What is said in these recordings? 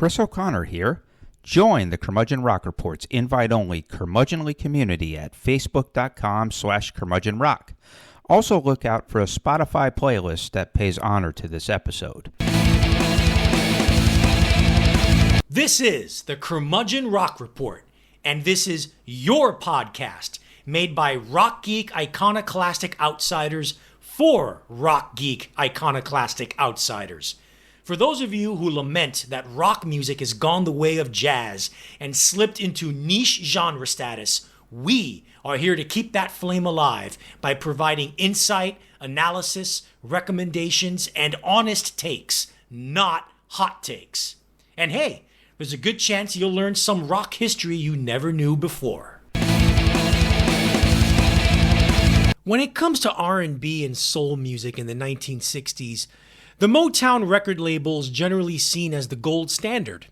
Chris O'Connor here. Join the Curmudgeon Rock Report's invite-only curmudgeonly community at facebook.com/curmudgeonrock. Also look out for a Spotify playlist that pays honor to this episode. This is the Curmudgeon Rock Report, and this is your podcast made by rock geek iconoclastic outsiders for rock geek iconoclastic outsiders. For those of you who lament that rock music has gone the way of jazz and slipped into niche genre status, we are here to keep that flame alive by providing insight, analysis, recommendations, and honest takes, not hot takes. And hey, there's a good chance you'll learn some rock history you never knew before. When it comes to R&B and soul music in the 1960s, the Motown record label is generally seen as the gold standard.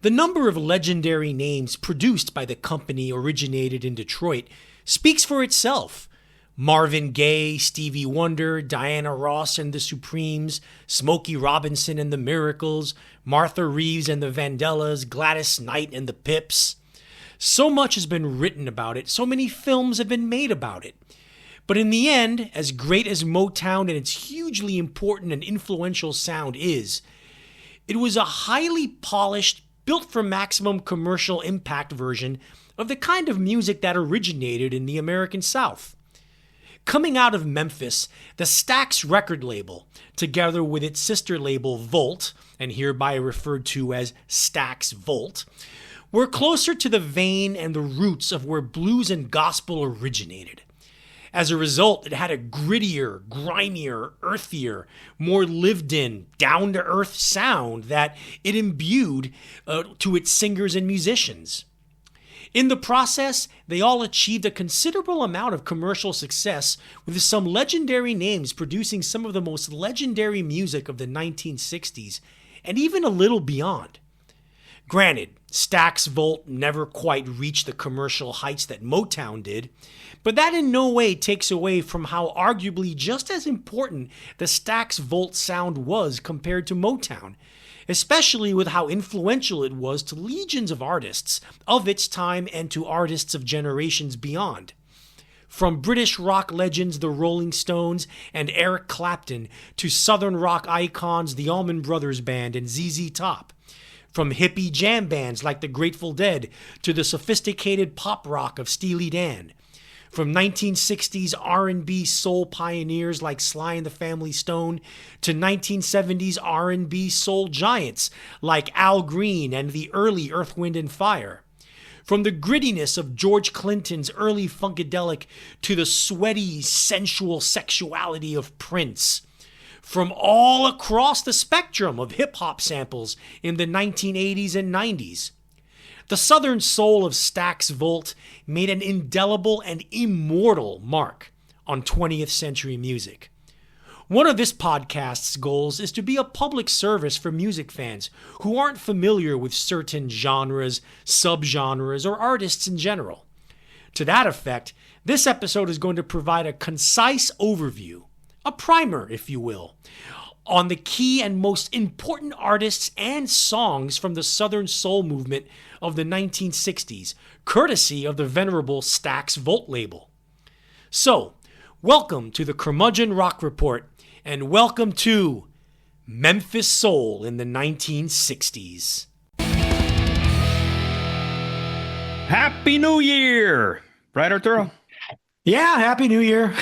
The number of legendary names produced by the company originated in Detroit speaks for itself. Marvin Gaye, Stevie Wonder, Diana Ross and the Supremes, Smokey Robinson and the Miracles, Martha Reeves and the Vandellas, Gladys Knight and the Pips. So much has been written about it, so many films have been made about it. But in the end, as great as Motown and its hugely important and influential sound is, it was a highly polished, built for maximum commercial impact version of the kind of music that originated in the American South. Coming out of Memphis, the Stax record label, together with its sister label Volt, and hereby referred to as Stax Volt, were closer to the vein and the roots of where blues and gospel originated. As a result, it had a grittier, grimier, earthier, more lived-in, down-to-earth sound that it imbued to its singers and musicians. In the process, they all achieved a considerable amount of commercial success, with some legendary names producing some of the most legendary music of the 1960s, and even a little beyond. Granted, Stax Volt never quite reached the commercial heights that Motown did, but that in no way takes away from how arguably just as important the Stax Volt sound was compared to Motown, especially with how influential it was to legions of artists of its time and to artists of generations beyond. From British rock legends the Rolling Stones and Eric Clapton to Southern rock icons the Allman Brothers Band and ZZ Top. From hippie jam bands like the Grateful Dead to the sophisticated pop rock of Steely Dan. From 1960s R&B soul pioneers like Sly and the Family Stone to 1970s R&B soul giants like Al Green and the early Earth, Wind and Fire. From the grittiness of George Clinton's early Funkadelic to the sweaty, sensual sexuality of Prince. From all across the spectrum of hip-hop samples in the 1980s and 90s. The Southern soul of Stax Volt made an indelible and immortal mark on 20th century music. One of this podcast's goals is to be a public service for music fans who aren't familiar with certain genres, subgenres, or artists in general. To that effect, this episode is going to provide a concise overview, a primer, if you will, on the key and most important artists and songs from the Southern Soul movement of the 1960s, courtesy of the venerable Stax Volt label. So, welcome to the Curmudgeon Rock Report, and welcome to Memphis Soul in the 1960s. Happy New Year! Right, Arturo? Yeah, Happy New Year.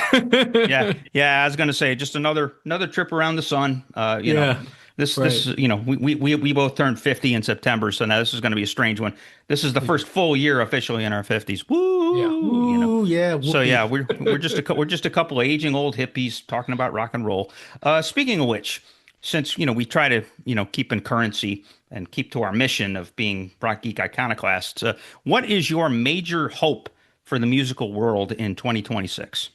yeah. I was going to say just another trip around the sun. You know, this, you know, we both turned 50 in September, so now this is going to be a strange one. This is the first full year officially in our 50s. Woo! Yeah. Ooh, you know? Yeah. So yeah, we're just a couple of aging old hippies talking about rock and roll. Speaking of which, since we try to keep in currency and keep to our mission of being rock geek iconoclasts, what is your major hope for the musical world in 2026?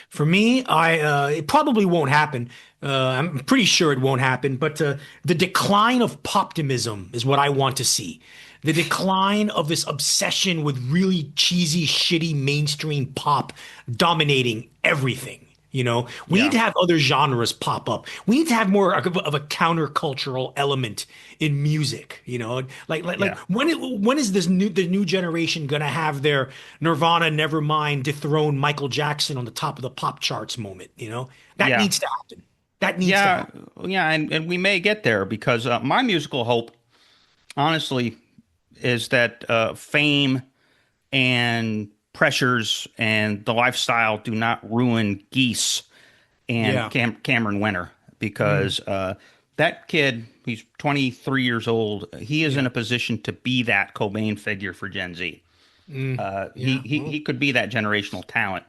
For me, it probably won't happen. I'm pretty sure it won't happen, but the decline of poptimism is what I want to see. The decline of this obsession with really cheesy, shitty mainstream pop dominating everything. You know, we need to have other genres pop up. We need to have more of a countercultural element in music. You know, like when is the new generation gonna have their Nirvana, Nevermind, dethrone Michael Jackson on the top of the pop charts moment? You know, that needs to happen. That needs to happen. Yeah, and we may get there because my musical hope, honestly, is that fame and pressures and the lifestyle do not ruin Geese and Cameron Winter, because that kid, he's 23 years old. He is in a position to be that Cobain figure for Gen Z. He could be that generational talent.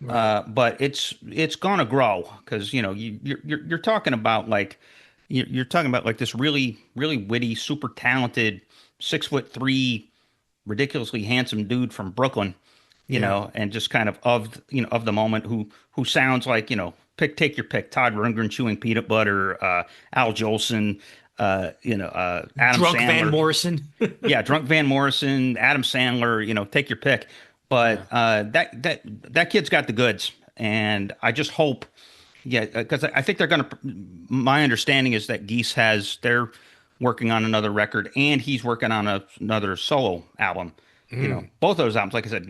Right. But it's going to grow, because you're talking about like this really witty, super talented, 6'3", ridiculously handsome dude from Brooklyn, you know, and just kind of the moment who sounds like, take your pick, Todd Rundgren chewing peanut butter, Al Jolson, Adam Drunk Sandler. Van Morrison. Drunk Van Morrison, Adam Sandler, take your pick. But that kid's got the goods, and I just hope, because I think they're going to. My understanding is that they're working on another record, and he's working on another solo album. Both those albums, like I said,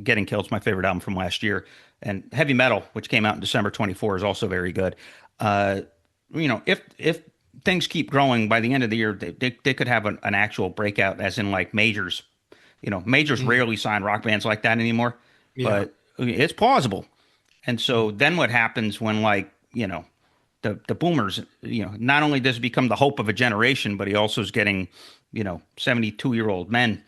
Getting Killed's my favorite album from last year, and Heavy Metal, which came out in December 24, is also very good. If things keep growing, by the end of the year, they could have an actual breakout, as in like majors. Majors rarely sign rock bands like that anymore, but it's plausible. And so then what happens when, like, the boomers, not only does he become the hope of a generation, but he also is getting, 72-year-old men.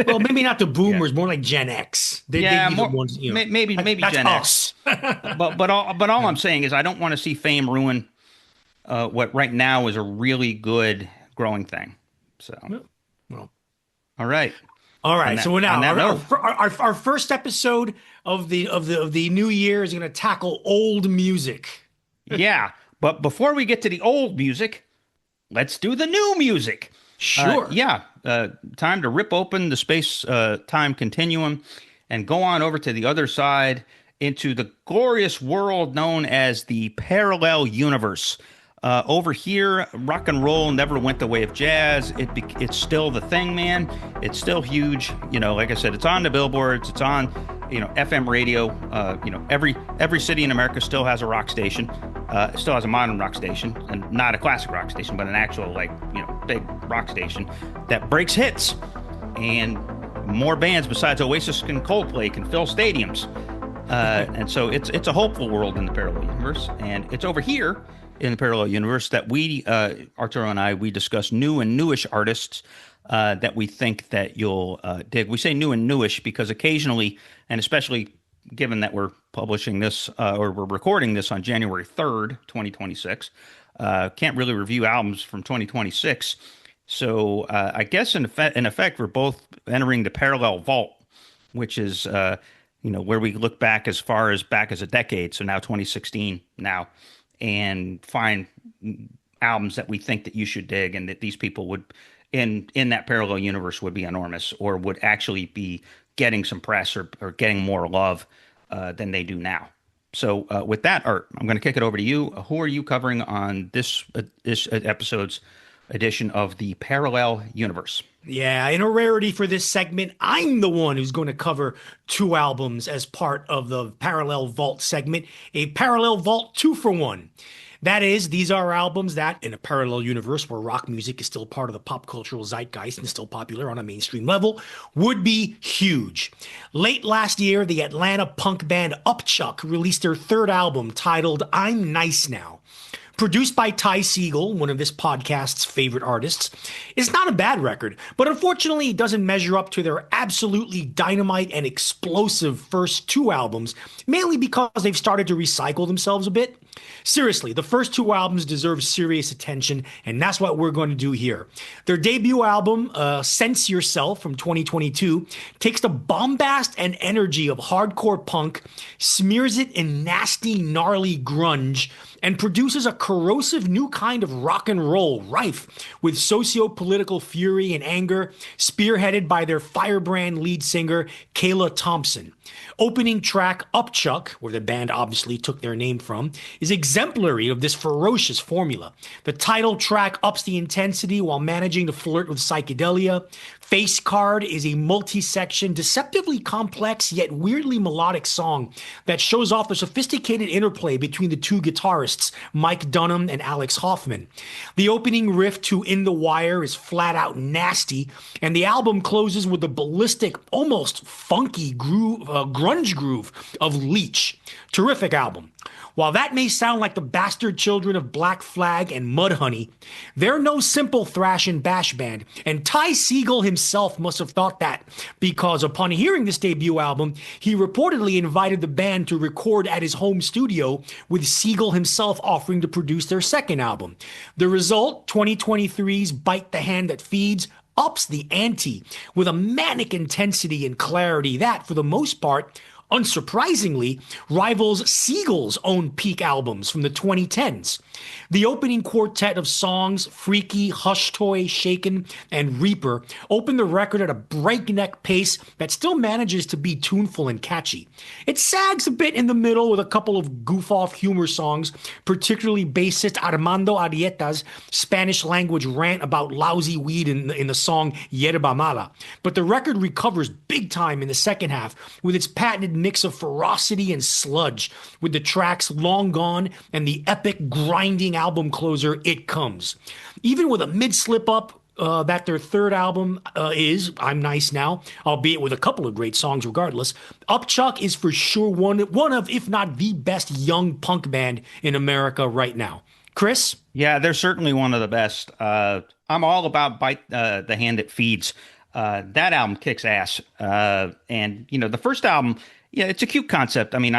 Well, maybe not the boomers, more like Gen X. They'd be the ones, maybe Gen X. but all I'm saying is I don't want to see fame ruin what right now is a really good growing thing. So, well, all right. All right, so now our first episode of the new year is going to tackle old music. Yeah, but before we get to the old music, let's do the new music. Sure. Time to rip open the space-time continuum and go on over to the other side into the glorious world known as the parallel universe. Over here, rock and roll never went the way of jazz. It's still the thing, man. It's still huge. Like I said, it's on the billboards. It's on, FM radio. Every city in America still has a rock station. Still has a modern rock station, and not a classic rock station, but an actual, big rock station that breaks hits. And more bands besides Oasis and Coldplay can fill stadiums. And so it's a hopeful world in the parallel universe. And it's over here in the parallel universe that we, Arturo and I, we discuss new and newish artists that we think that you'll dig. We say new and newish because occasionally, and especially given that we're publishing this or we're recording this on January 3rd, 2026, can't really review albums from 2026. So I guess in effect, we're both entering the parallel vault, which is where we look back as far as back as a decade. So now 2016 now. And find albums that we think that you should dig, and that these people would, in that parallel universe, would be enormous, or would actually be getting some press or getting more love than they do now. So with that, Art, I'm going to kick it over to you. Who are you covering on this episode's edition of the Parallel Universe? Yeah, in a rarity for this segment, I'm the one who's going to cover two albums as part of the Parallel Vault segment, a Parallel Vault 2-for-1. That is, these are albums that, in a parallel universe where rock music is still part of the pop cultural zeitgeist and still popular on a mainstream level, would be huge. Late last year, the Atlanta punk band Upchuck released their third album titled I'm Nice Now. Produced by Ty Segall, one of this podcast's favorite artists. It's not a bad record, but unfortunately it doesn't measure up to their absolutely dynamite and explosive first two albums, mainly because they've started to recycle themselves a bit. Seriously, the first two albums deserve serious attention, and that's what we're going to do here. Their debut album, Sense Yourself from 2022, takes the bombast and energy of hardcore punk, smears it in nasty, gnarly grunge, and produces a corrosive new kind of rock and roll rife with socio-political fury and anger, spearheaded by their firebrand lead singer, Carla Thomas. Opening track Upchuck, where the band obviously took their name from, is exemplary of this ferocious formula. The title track ups the intensity while managing to flirt with psychedelia. Face Card is a multi-section, deceptively complex yet weirdly melodic song that shows off the sophisticated interplay between the two guitarists, Mike Dunham and Alex Hoffman. The opening riff to In the Wire is flat out nasty, and the album closes with the ballistic, almost funky grunge groove of Leech. Terrific album. While that may sound like the bastard children of Black Flag and Mudhoney, they're no simple thrash and bash band, and Ty Segall himself must have thought that, because upon hearing this debut album, he reportedly invited the band to record at his home studio, with Segall himself offering to produce their second album. The result, 2023's Bite the Hand That Feeds, ups the ante with a manic intensity and clarity that, for the most part, unsurprisingly, rivals Segall's own peak albums from the 2010s. The opening quartet of songs, Freaky, Hush Toy, Shaken, and Reaper, open the record at a breakneck pace that still manages to be tuneful and catchy. It sags a bit in the middle with a couple of goof-off humor songs, particularly bassist Armando Arrieta's Spanish-language rant about lousy weed in the song Yerba Mala. But the record recovers big time in the second half with its patented mix of ferocity and sludge, with the tracks Long Gone and the epic grinding album closer It Comes. Even with a mid-slip up that their third album is, I'm Nice Now, albeit with a couple of great songs regardless, Upchuck is for sure one of, if not the best young punk band in America right now. Chris? Yeah, they're certainly one of the best. I'm all about Bite the Hand That Feeds. That album kicks ass. And, the first album, yeah, it's a cute concept. I mean,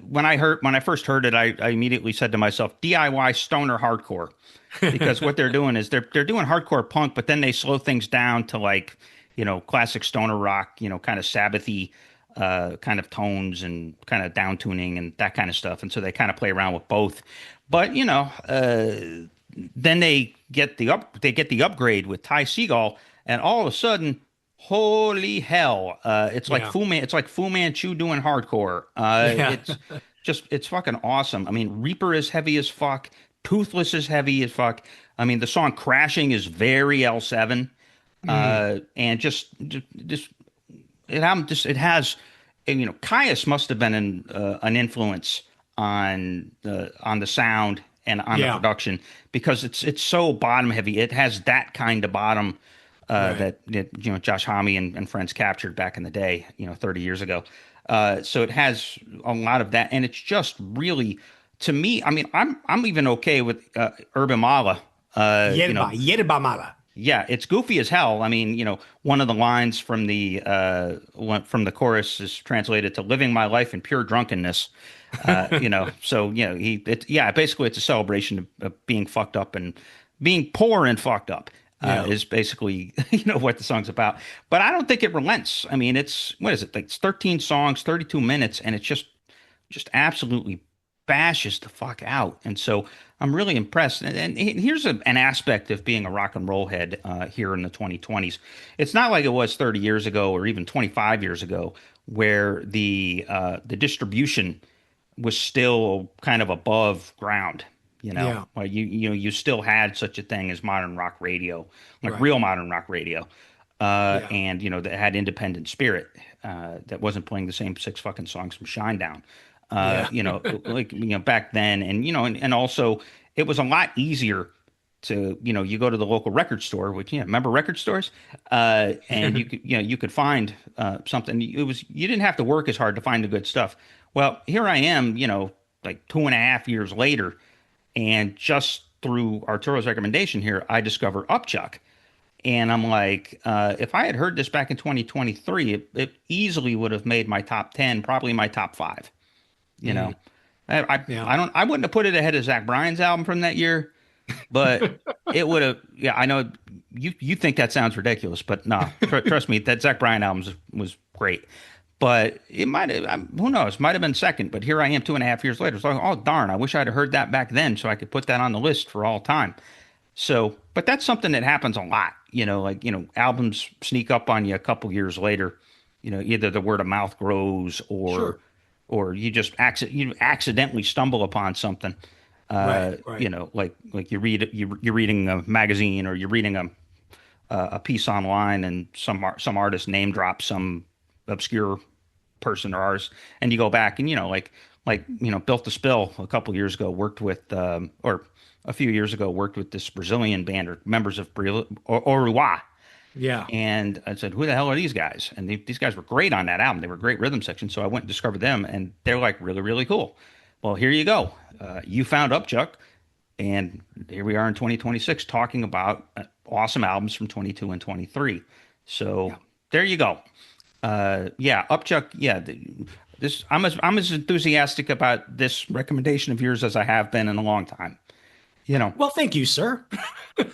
when I first heard it, I immediately said to myself, DIY stoner hardcore, because what they're doing is they're doing hardcore punk, but then they slow things down to classic stoner rock, kind of Sabbathy kind of tones and kind of down tuning and that kind of stuff. And so they kind of play around with both. But then they get the upgrade with Ty Segall, and all of a sudden, holy hell! It's like Fu Manchu doing hardcore. It's fucking awesome. I mean, Reaper is heavy as fuck. Toothless is heavy as fuck. I mean, the song Crashing is very L7, and it has, Caius must have been an influence on the sound and on the production, because it's so bottom heavy. It has that kind of bottom. That Josh Homme and friends captured back in the day, 30 years ago. So it has a lot of that, and it's just really, to me, I mean, I'm even okay with Yerba Mala. Yerba Mala. Yeah, it's goofy as hell. I mean, one of the lines from the chorus is translated to "living my life in pure drunkenness." So basically it's a celebration of being fucked up and being poor and fucked up. Is basically, what the song's about. But I don't think it relents. I mean, it's 13 songs, 32 minutes, and it just absolutely bashes the fuck out. And so I'm really impressed. And here's an aspect of being a rock and roll head here in the 2020s. It's not like it was 30 years ago or even 25 years ago, where the distribution was still kind of above ground. Like you still had such a thing as modern rock radio, real modern rock radio, and that had independent spirit, that wasn't playing the same 6 fucking songs from Shinedown, back then, and also it was a lot easier to you go to the local record store, which remember record stores, and you could find something. You didn't have to work as hard to find the good stuff. Well, here I am, like 2.5 years later. And just through Arturo's recommendation here, I discovered Upchuck. And I'm like, if I had heard this back in 2023, it easily would have made my top 10, probably my top 5. I wouldn't have put it ahead of Zach Bryan's album from that year, but it would have. Yeah, I know you think that sounds ridiculous, but no, trust me, that Zach Bryan album was great. but it might have, who knows, might have been second. But here I am 2.5 years later. So, oh, darn, I wish I'd have heard that back then so I could put that on the list for all time. So, but that's something that happens a lot, like, albums sneak up on you a couple years later, either the word of mouth grows Sure. or you just you accidentally stumble upon something. Right. Like you're reading a magazine or you're reading a piece online and some artist name drops some obscure person or artist, and you go back and Built to Spill a couple years ago worked with or a few years ago worked with this Brazilian band or members of Oruá. Yeah. And I said, who the hell are these guys? And these guys were great on that album. They were great rhythm section. So I went and discovered them, and they're like really, really cool. Well, here you go. You found Upchuck, and here we are in 2026 talking about awesome albums from 22 and 23. So there you go. Yeah, Upchuck. Yeah, this I'm as enthusiastic about this recommendation of yours as I have been in a long time. Well, thank you, sir.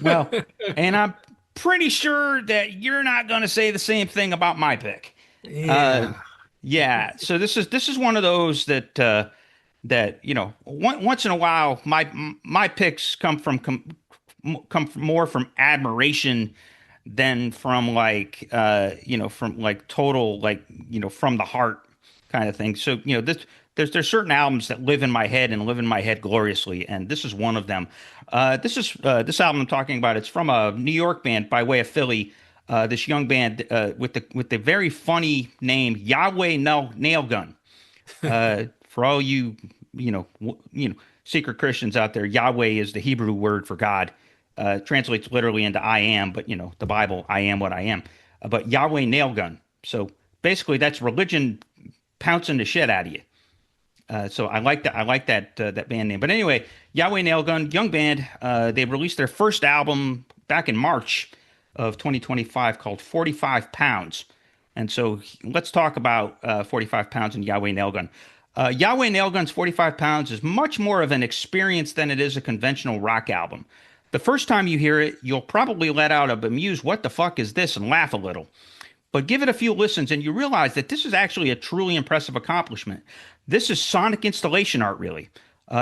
Well, and I'm pretty sure that you're not going to say the same thing about my pick. Yeah. Yeah. So this is one of those that once in a while my picks come from more from admiration than from from like total from the heart kind of thing. So there's certain albums that live in my head and live in my head gloriously, and this is one of them. This album I'm talking about. It's from a New York band by way of Philly. This young band with the very funny name Yahweh Nailgun. For all secret Christians out there, Yahweh is the Hebrew word for God. Translates literally into I am, but the Bible, I am what I am. But Yahweh Nailgun. So basically, that's religion pouncing the shit out of you. So I like that. I like that band name. But anyway, Yahweh Nailgun, young band. They released their first album back in March of 2025 called 45 Pounds. And so let's talk about 45 Pounds and Yahweh Nailgun. Yahweh Nailgun's 45 Pounds is much more of an experience than it is a conventional rock album. The first time you hear it, you'll probably let out a bemused, what the fuck is this, and laugh a little. But give it a few listens and you realize that this is actually a truly impressive accomplishment. This is sonic installation art, really.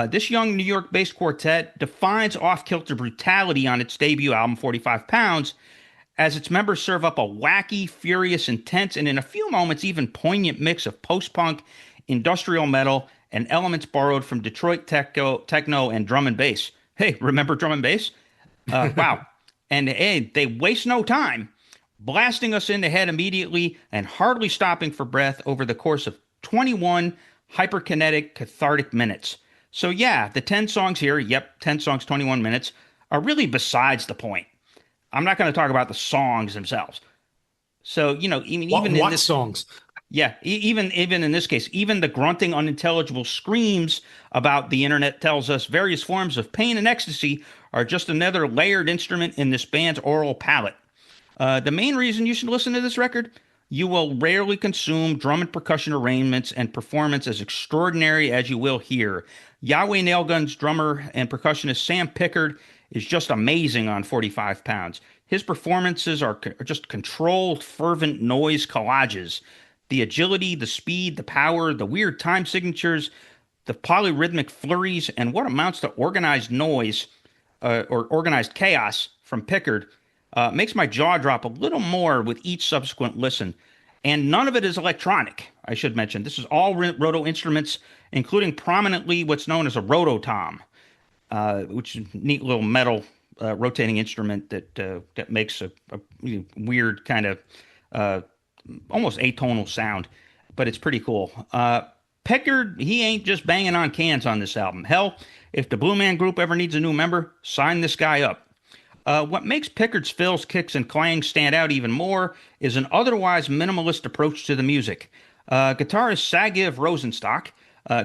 This young New York-based quartet defines off-kilter brutality on its debut album, 45 Pounds, as its members serve up a wacky, furious, intense, and in a few moments even poignant mix of post-punk, industrial metal, and elements borrowed from Detroit techno and drum and bass. Hey, remember drum and bass? Wow. And hey, they waste no time, blasting us in the head immediately and hardly stopping for breath over the course of 21 hyperkinetic, cathartic minutes. So yeah, the 10 songs here, 10 songs, 21 minutes, are really besides the point. I'm not going to talk about the songs themselves. So, even in this songs? Yeah, even in this case, even the grunting, unintelligible screams about the internet tells us various forms of pain and ecstasy are just another layered instrument in this band's oral palette. The main reason you should listen to this record, you will rarely consume drum and percussion arrangements and performance as extraordinary as you will here. Yahweh Nailgun's drummer and percussionist Sam Pickard is just amazing on 45 Pounds. His performances are just controlled, fervent noise collages. The agility, the speed, the power, the weird time signatures, the polyrhythmic flurries, and what amounts to organized noise or organized chaos from Pickard makes my jaw drop a little more with each subsequent listen. And none of it is electronic, I should mention. This is all roto instruments, including prominently what's known as a rototom, which is a neat little metal rotating instrument that makes a weird kind of almost atonal sound, but it's pretty cool. Pickard, he ain't just banging on cans on this album. Hell, if the Blue Man Group ever needs a new member, sign this guy up. What makes Pickard's fills, kicks, and clangs stand out even more is an otherwise minimalist approach to the music. Guitarist Sagiv Rosenstock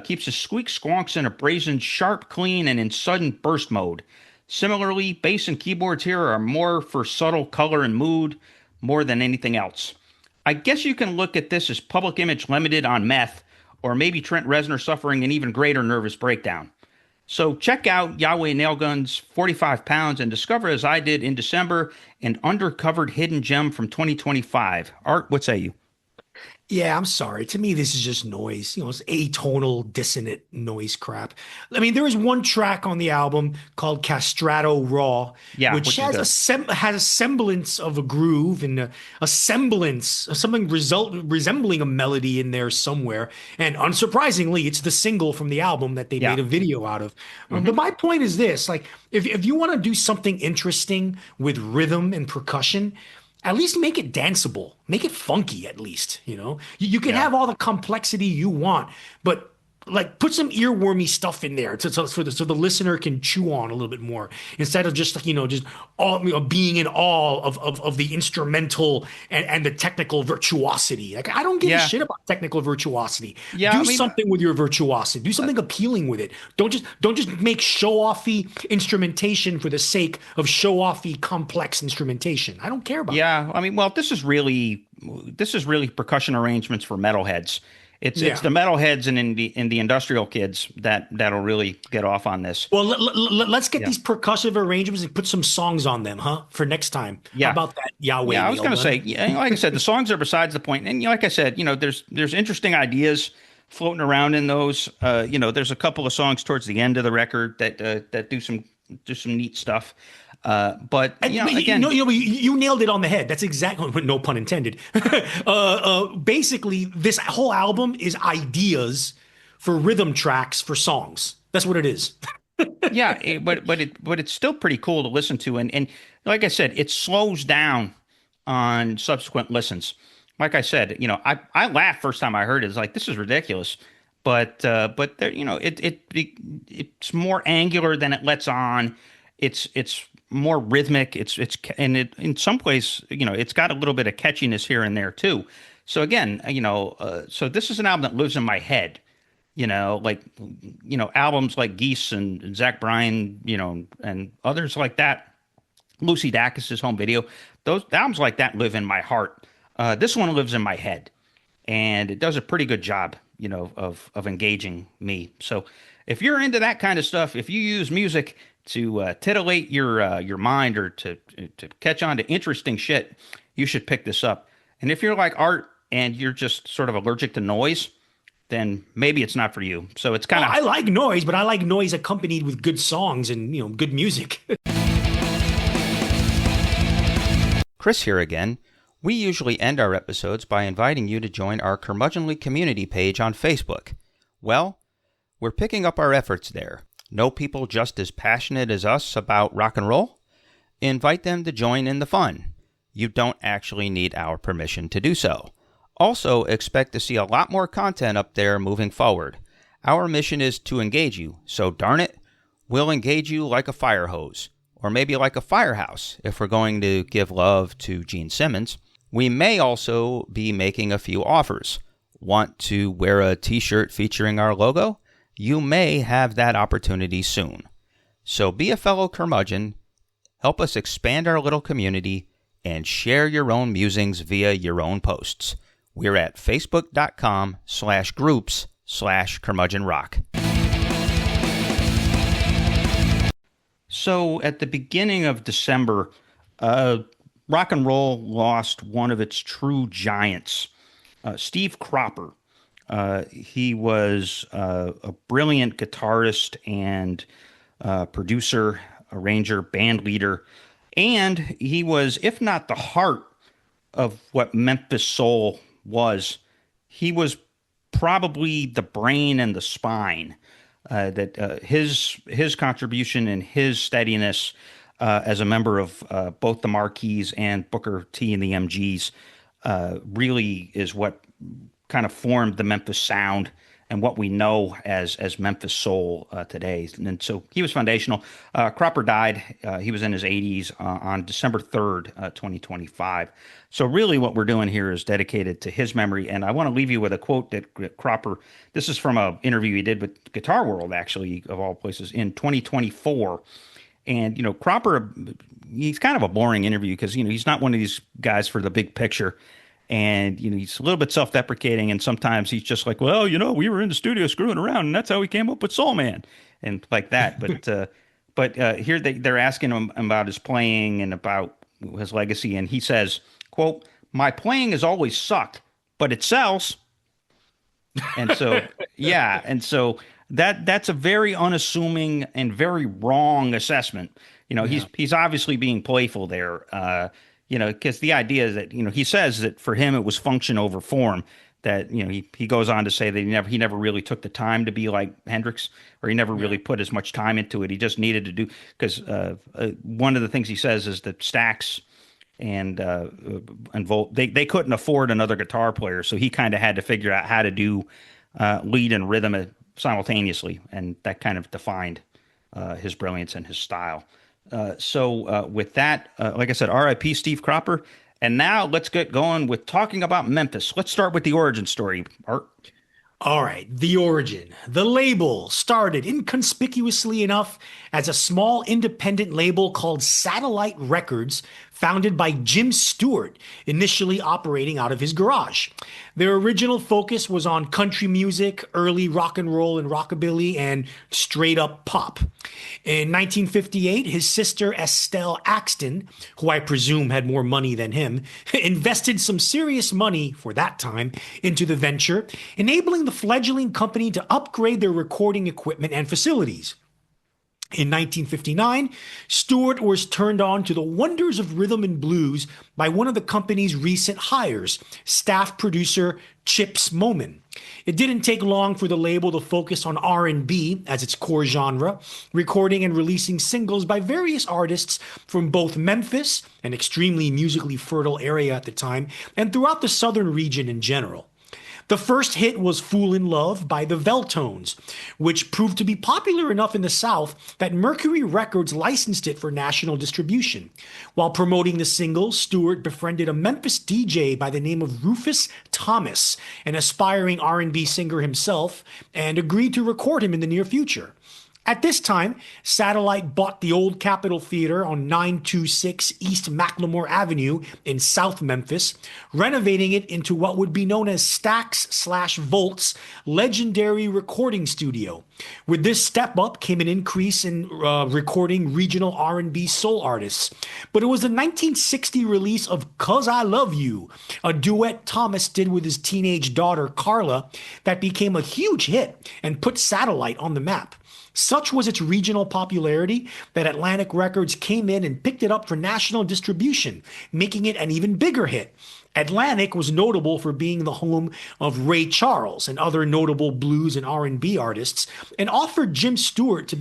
keeps his squeak squonks in a brazen, sharp, clean, and in sudden burst mode. Similarly, bass and keyboards here are more for subtle color and mood more than anything else. I guess you can look at this as Public Image Limited on meth, or maybe Trent Reznor suffering an even greater nervous breakdown. So check out Yahweh Nailgun's 45 Pounds and discover, as I did in December, an undercovered hidden gem from 2025. Art, what say you? Yeah, I'm sorry. To me, this is just noise. It's atonal, dissonant noise crap. I mean, there is one track on the album called Castrato Raw, Yeah, which which is good. has a semblance of a groove and a semblance of something resembling a melody in there somewhere. And unsurprisingly, it's the single from the album that they made Yeah. a video out of. But Hmm. my point is this, like, if you want to do something interesting with rhythm and percussion, at least make it danceable, make it funky. At least, you can Yeah. have all the complexity you want, but like put some earwormy stuff in there so the listener can chew on a little bit more instead of just just all being in awe of the instrumental and the technical virtuosity. Like I don't give a Yeah. shit about technical virtuosity. Yeah. I Do mean, something with your virtuosity. Do something appealing with it. Don't just make show-offy instrumentation for the sake of show-offy complex instrumentation. I don't care about that. yeah. I mean, well, this is really percussion arrangements for metalheads. It's Yeah. the metalheads and in the industrial kids that'll really get off on this. Well, let's get Yeah. these percussive arrangements and put some songs on them, huh? For next time. How Yeah. about that, Yahweh Yeah, I was going to Nailgun? say, yeah, like I said, the songs are besides the point. And like I said, there's interesting ideas floating around in those. There's a couple of songs towards the end of the record that do some neat stuff. But And, again, you nailed it on the head. That's exactly, no pun intended. Basically, this whole album is ideas for rhythm tracks for songs. That's what it is. yeah, but it's still pretty cool to listen to. And like I said, it slows down on subsequent listens. Like I said, I laughed first time I heard it. It's like this is ridiculous. But there, it's more angular than it lets on. It's more rhythmic. And it in some ways, it's got a little bit of catchiness here and there too. So again, so this is an album that lives in my head. Like albums like Geese and Zach Bryan, and others like that. Lucy Dacus's home video. Those albums like that live in my heart. This one lives in my head, and it does a pretty good job, of engaging me. So if you're into that kind of stuff, if you use music to titillate your mind or to catch on to interesting shit, you should pick this up. And if you're like Art and you're just sort of allergic to noise, then maybe it's not for you. So it's kind Oh, of I like noise, but I like noise accompanied with good songs and good music. Chris here again. We usually end our episodes by inviting you to join our Curmudgeonly community page on Facebook. Well, we're picking up our efforts there. Know people just as passionate as us about rock and roll? Invite them to join in the fun. You don't actually need our permission to do so. Also, expect to see a lot more content up there moving forward. Our mission is to engage you, so darn it, we'll engage you like a fire hose, or maybe like a firehouse if we're going to give love to Gene Simmons. We may also be making a few offers. Want to wear a t-shirt featuring our logo? You may have that opportunity soon. So be a fellow curmudgeon, help us expand our little community, and share your own musings via your own posts. We're at facebook.com/groups/curmudgeonrock. so at the beginning of December, rock and roll lost one of its true giants, Steve Cropper. He was a brilliant guitarist and producer, arranger, band leader, and he was, if not the heart of what Memphis soul was, he was probably the brain and the spine. That his contribution and his steadiness as a member of both the Marquis and Booker T and the M.G.s really is what kind of formed the Memphis sound and what we know as Memphis soul today. And so he was foundational. Cropper died. He was in his 80s on December 3rd, 2025. So really what we're doing here is dedicated to his memory. And I want to leave you with a quote that Cropper, this is from an interview he did with Guitar World, actually, of all places, in 2024. And, Cropper, he's kind of a boring interview because, he's not one of these guys for the big picture. And, he's a little bit self-deprecating. And sometimes he's just like, well, we were in the studio screwing around and that's how we came up with Soul Man and like that. But here they're asking him about his playing and about his legacy. And he says, quote, "My playing has always sucked, but it sells. And so, yeah, and so that's a very unassuming and very wrong assessment. He's obviously being playful there. Because the idea is that he says that for him it was function over form. That he goes on to say that he never really took the time to be like Hendrix, or he never really put as much time into it. He just needed to do, because one of the things he says is that Stax and Volt, they couldn't afford another guitar player, so he kind of had to figure out how to do lead and rhythm simultaneously, and that kind of defined his brilliance and his style. So with that, like I said, R.I.P. Steve Cropper. And now let's get going with talking about Memphis. Let's start with the origin story, Art. All right, the origin. The label started inconspicuously enough as a small independent label called Satellite Records, founded by Jim Stewart, initially operating out of his garage. Their original focus was on country music, early rock and roll and rockabilly, and straight up pop. In 1958, his sister Estelle Axton, who I presume had more money than him, invested some serious money for that time into the venture, enabling the fledgling company to upgrade their recording equipment and facilities. In 1959, Stewart was turned on to the wonders of rhythm and blues by one of the company's recent hires, staff producer Chips Moman. It didn't take long for the label to focus on R&B as its core genre, recording and releasing singles by various artists from both Memphis, an extremely musically fertile area at the time, and throughout the southern region in general. The first hit was Fool in Love by the Veltones, which proved to be popular enough in the South that Mercury Records licensed it for national distribution. While promoting the single, Stewart befriended a Memphis DJ by the name of Rufus Thomas, an aspiring R&B singer himself, and agreed to record him in the near future. At this time, Satellite bought the old Capitol Theater on 926 East McLemore Avenue in South Memphis, renovating it into what would be known as Stax/Volt's legendary recording studio. With this step up came an increase in recording regional R&B soul artists. But it was the 1960 release of 'Cause I Love You, a duet Thomas did with his teenage daughter Carla, that became a huge hit and put Satellite on the map. Such was its regional popularity that Atlantic Records came in and picked it up for national distribution, making it an even bigger hit. Atlantic was notable for being the home of Ray Charles and other notable blues and R&B artists, and offered Jim Stewart for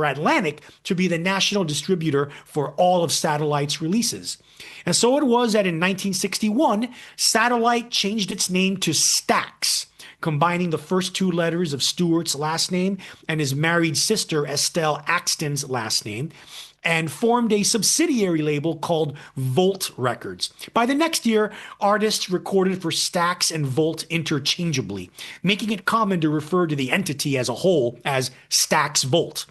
Atlantic to be the national distributor for all of Satellite's releases. And so it was that in 1961, Satellite changed its name to Stax, combining the first two letters of Stewart's last name and his married sister Estelle Axton's last name, and formed a subsidiary label called Volt Records. By the next year, artists recorded for Stax and Volt interchangeably, making it common to refer to the entity as a whole as Stax Volt.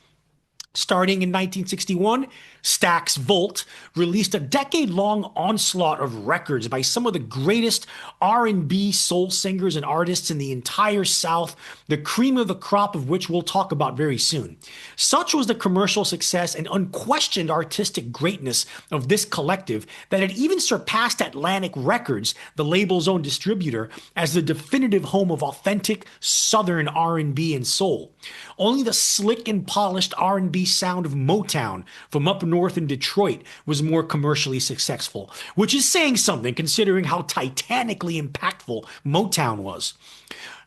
Starting in 1961, Stax Volt released a decade-long onslaught of records by some of the greatest R&B soul singers and artists in the entire South, the cream of the crop of which we'll talk about very soon. Such was the commercial success and unquestioned artistic greatness of this collective that it even surpassed Atlantic Records, the label's own distributor, as the definitive home of authentic Southern R&B and soul. Only the slick and polished R&B sound of Motown from up north in Detroit was more commercially successful, which is saying something considering how titanically impactful Motown was.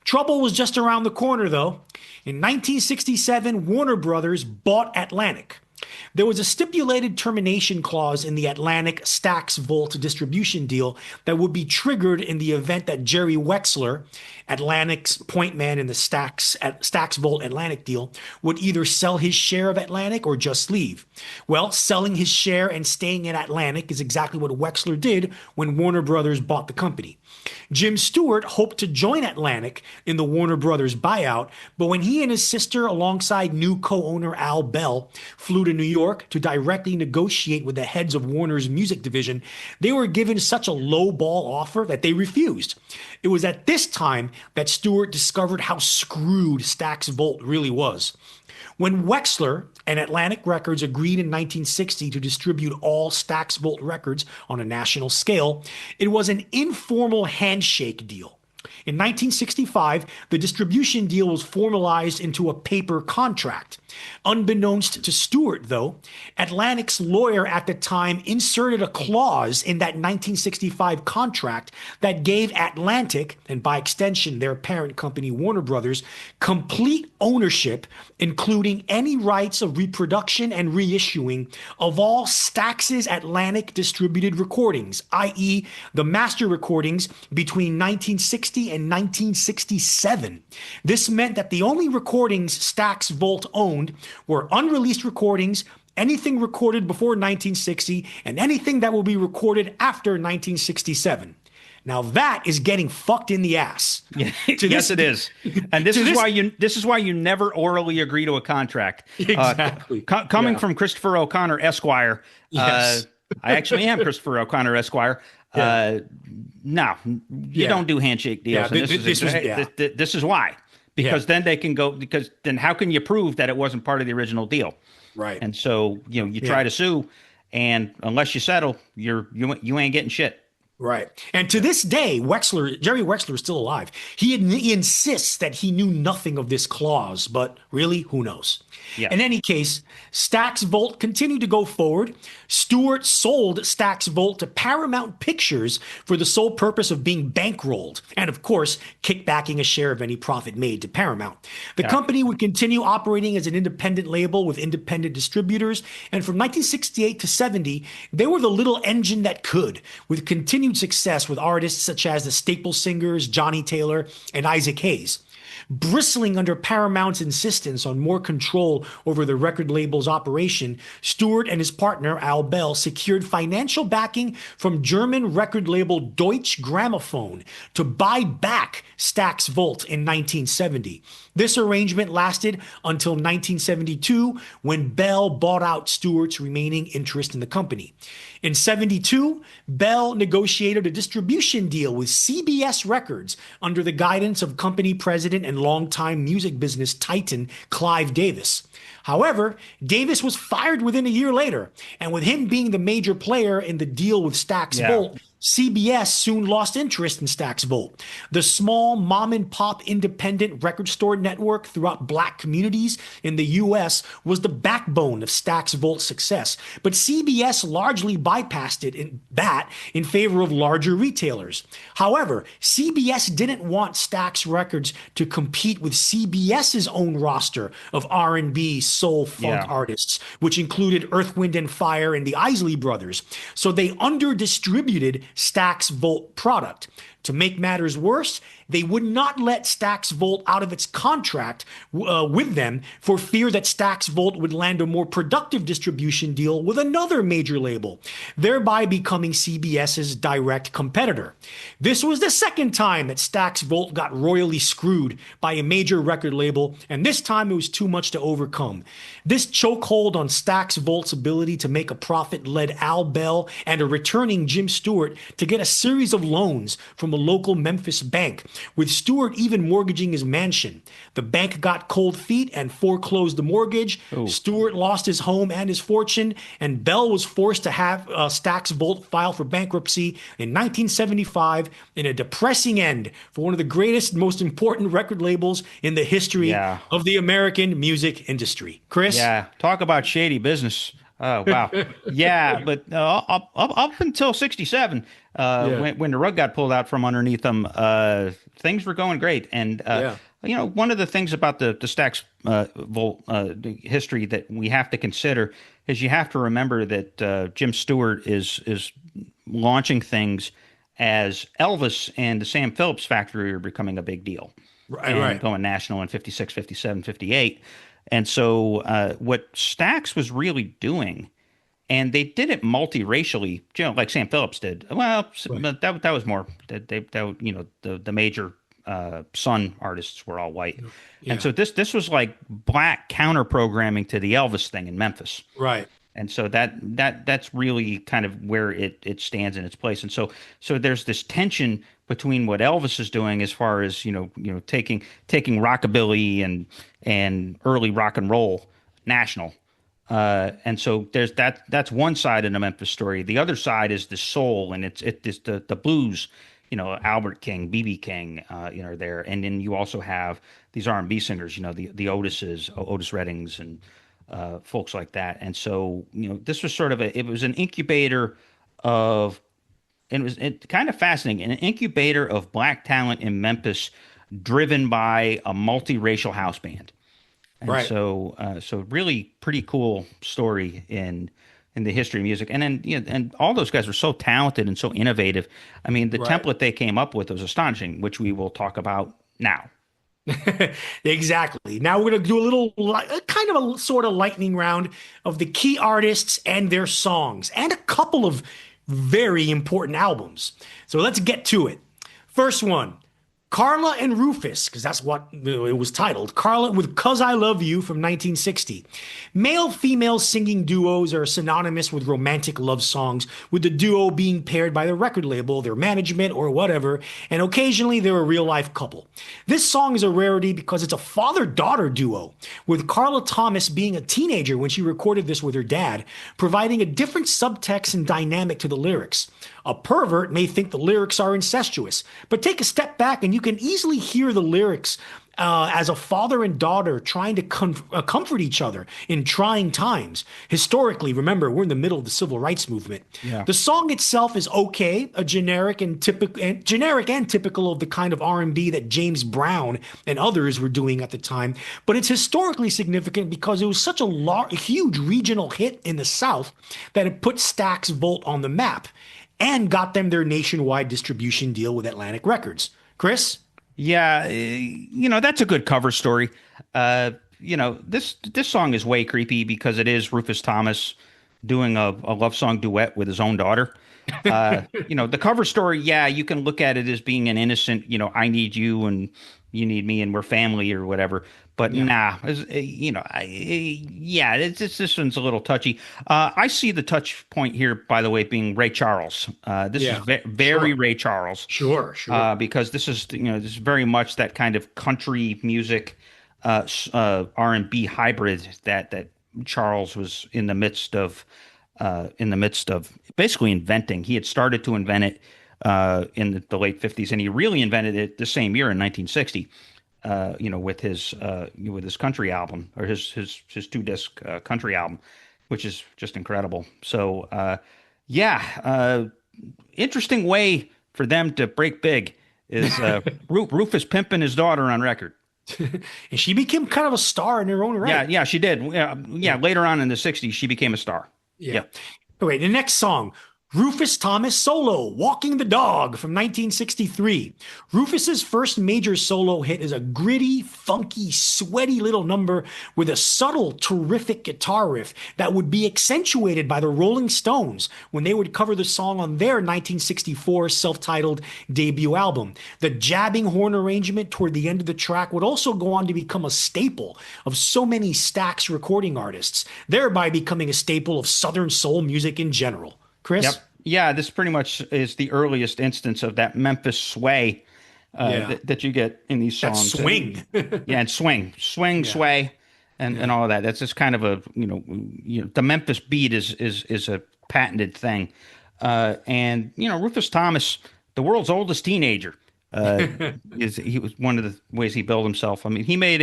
Trouble was just around the corner, though. In 1967, Warner Brothers bought Atlantic. There was a stipulated termination clause in the Atlantic Stax Volt distribution deal that would be triggered in the event that Jerry Wexler, Atlantic's point man in the Stax Volt Atlantic deal, would either sell his share of Atlantic or just leave. Well, selling his share and staying in Atlantic is exactly what Wexler did when Warner Brothers bought the company. Jim Stewart hoped to join Atlantic in the Warner Brothers buyout, but when he and his sister, alongside new co-owner Al Bell, flew flew to New York to directly negotiate with the heads of Warner's music division, they were given such a low-ball offer that they refused. It was at this time that Stewart discovered how screwed Stax Volt really was. When Wexler and Atlantic Records agreed in 1960 to distribute all Stax Volt records on a national scale, it was an informal handshake deal. In 1965, the distribution deal was formalized into a paper contract. Unbeknownst to Stewart, though, Atlantic's lawyer at the time inserted a clause in that 1965 contract that gave Atlantic, and by extension their parent company Warner Brothers, complete ownership, including any rights of reproduction and reissuing of all Stax's Atlantic distributed recordings, i.e. the master recordings between 1960 and 1967. This meant that the only recordings Stax Volt owned were unreleased recordings, anything recorded before 1960, and anything that will be recorded after 1967. Now that is getting fucked in the ass. Yes, it is. And this is why you never orally agree to a contract. Exactly. Coming from Christopher O'Connor, Esquire. Yes. I actually am Christopher O'Connor, Esquire. No, you don't do handshake deals. Yeah, and this is why. Because then they can go. Because then how can you prove that it wasn't part of the original deal? Right. And so you try to sue, and unless you settle, you ain't getting shit. Right. And to this day, Jerry Wexler is still alive. He insists that he knew nothing of this clause, but really, who knows? Yeah. In any case, Stax Volt continued to go forward. Stewart sold Stax Volt to Paramount Pictures for the sole purpose of being bankrolled and, of course, kickbacking a share of any profit made to Paramount. The company would continue operating as an independent label with independent distributors, and from 1968 to 70, they were the little engine that could, with continued success with artists such as the Staple Singers, Johnnie Taylor, and Isaac Hayes. Bristling under Paramount's insistence on more control over the record label's operation, Stewart and his partner, Al Bell, secured financial backing from German record label Deutsche Grammophon to buy back Stax Volt in 1970. This arrangement lasted until 1972, when Bell bought out Stewart's remaining interest in the company. In 72, Bell negotiated a distribution deal with CBS Records under the guidance of company president and longtime music business titan Clive Davis. However, Davis was fired within a year later, and with him being the major player in the deal with Stax Volt, CBS soon lost interest in Stax Volt. The small mom-and-pop independent record store network throughout black communities in the U.S. was the backbone of Stax Volt's success, but CBS largely bypassed it in favor of larger retailers. However, CBS didn't want Stax Records to compete with CBS's own roster of R&B, soul, funk artists, which included Earth, Wind and Fire and the Isley Brothers. So they under-distributed Stax Volt product. To make matters worse, they would not let Stax Volt out of its contract with them for fear that Stax Volt would land a more productive distribution deal with another major label, thereby becoming CBS's direct competitor. This was the second time that Stax Volt got royally screwed by a major record label, and this time it was too much to overcome. This chokehold on Stax Volt's ability to make a profit led Al Bell and a returning Jim Stewart to get a series of loans from a local Memphis bank, with Stewart even mortgaging his mansion. The bank got cold feet and foreclosed the mortgage. Stewart lost his home and his fortune, and Bell was forced to have Stax Volt file for bankruptcy in 1975 in a depressing end for one of the greatest, most important record labels in the history of the American music industry. Chris? Yeah, talk about shady business. Oh, wow. But up until 67, when the rug got pulled out from underneath them, things were going great. And, one of the things about the Stax Volt history that we have to consider is you have to remember that Jim Stewart is launching things as Elvis and the Sam Phillips factory are becoming a big deal. Right. Going national in 56, 57, 58. And so what Stax was really doing, and they did it multiracially, like Sam Phillips did. Well, but that was more the major Sun artists were all white. Yeah. And so this was like black counter programming to the Elvis thing in Memphis. Right. And so that's really kind of where it stands in its place. And so there's this tension between what Elvis is doing as far as taking rockabilly and early rock and roll national. And so that's one side of the Memphis story. The other side is the soul, and it's the blues. Albert King, B.B. King, are there, and then you also have these R&B singers. The Otises, Otis Reddings, and folks like that. And so this was sort of it was an incubator of, and it kind of fascinating, an incubator of black talent in Memphis, driven by a multiracial house band. And right. So really pretty cool story in the history of music. And then, and all those guys were so talented and so innovative. I mean, the template they came up with was astonishing, which we will talk about now. Exactly. Now we're going to do a little kind of a sort of lightning round of the key artists and their songs, and a couple of very important albums. So let's get to it. First one, Carla and Rufus, because that's what it was titled. Carla with 'Cause I Love You from 1960. Male-female singing duos are synonymous with romantic love songs, with the duo being paired by the record label, their management, or whatever, and occasionally they're a real-life couple. This song is a rarity because it's a father-daughter duo, with Carla Thomas being a teenager when she recorded this with her dad, providing a different subtext and dynamic to the lyrics. A pervert may think the lyrics are incestuous, but take a step back and you can easily hear the lyrics as a father and daughter trying to comfort each other in trying times. Historically, remember, we're in the middle of the civil rights movement. Yeah. The song itself is okay, generic and typical of the kind of R&B that James Brown and others were doing at the time. But it's historically significant because it was such a huge regional hit in the South that it put Stax Volt on the map and got them their nationwide distribution deal with Atlantic Records. Chris? Yeah, that's a good cover story. This song is way creepy because it is Rufus Thomas doing a love song duet with his own daughter. The cover story, yeah, you can look at it as being an innocent, I need you and you need me and we're family or whatever. But nah, this one's a little touchy. I see the touch point here, by the way, being Ray Charles. This is very sure. Ray Charles. Sure. Because this is very much that kind of country music, R&B hybrid that Charles was in the midst of basically inventing. He had started to invent it in the late 50s, and he really invented it the same year in 1960. With his country album, or his 2-disc country album, which is just incredible. So, interesting way for them to break big is Rufus pimping his daughter on record. And she became kind of a star in her own right. Yeah, she did. Yeah, later on in the 60s, she became a star. Yeah. Okay, the next song. Rufus Thomas solo, Walking the Dog from 1963. Rufus's first major solo hit is a gritty, funky, sweaty little number with a subtle, terrific guitar riff that would be accentuated by the Rolling Stones when they would cover the song on their 1964 self-titled debut album. The jabbing horn arrangement toward the end of the track would also go on to become a staple of so many Stax recording artists, thereby becoming a staple of Southern soul music in general. Chris? Yep. Yeah, this pretty much is the earliest instance of that Memphis sway that you get in these songs. That swing. And sway, and all of that. That's just kind of a the Memphis beat is a patented thing. And Rufus Thomas, the world's oldest teenager, he was one of the ways he built himself. I mean, he made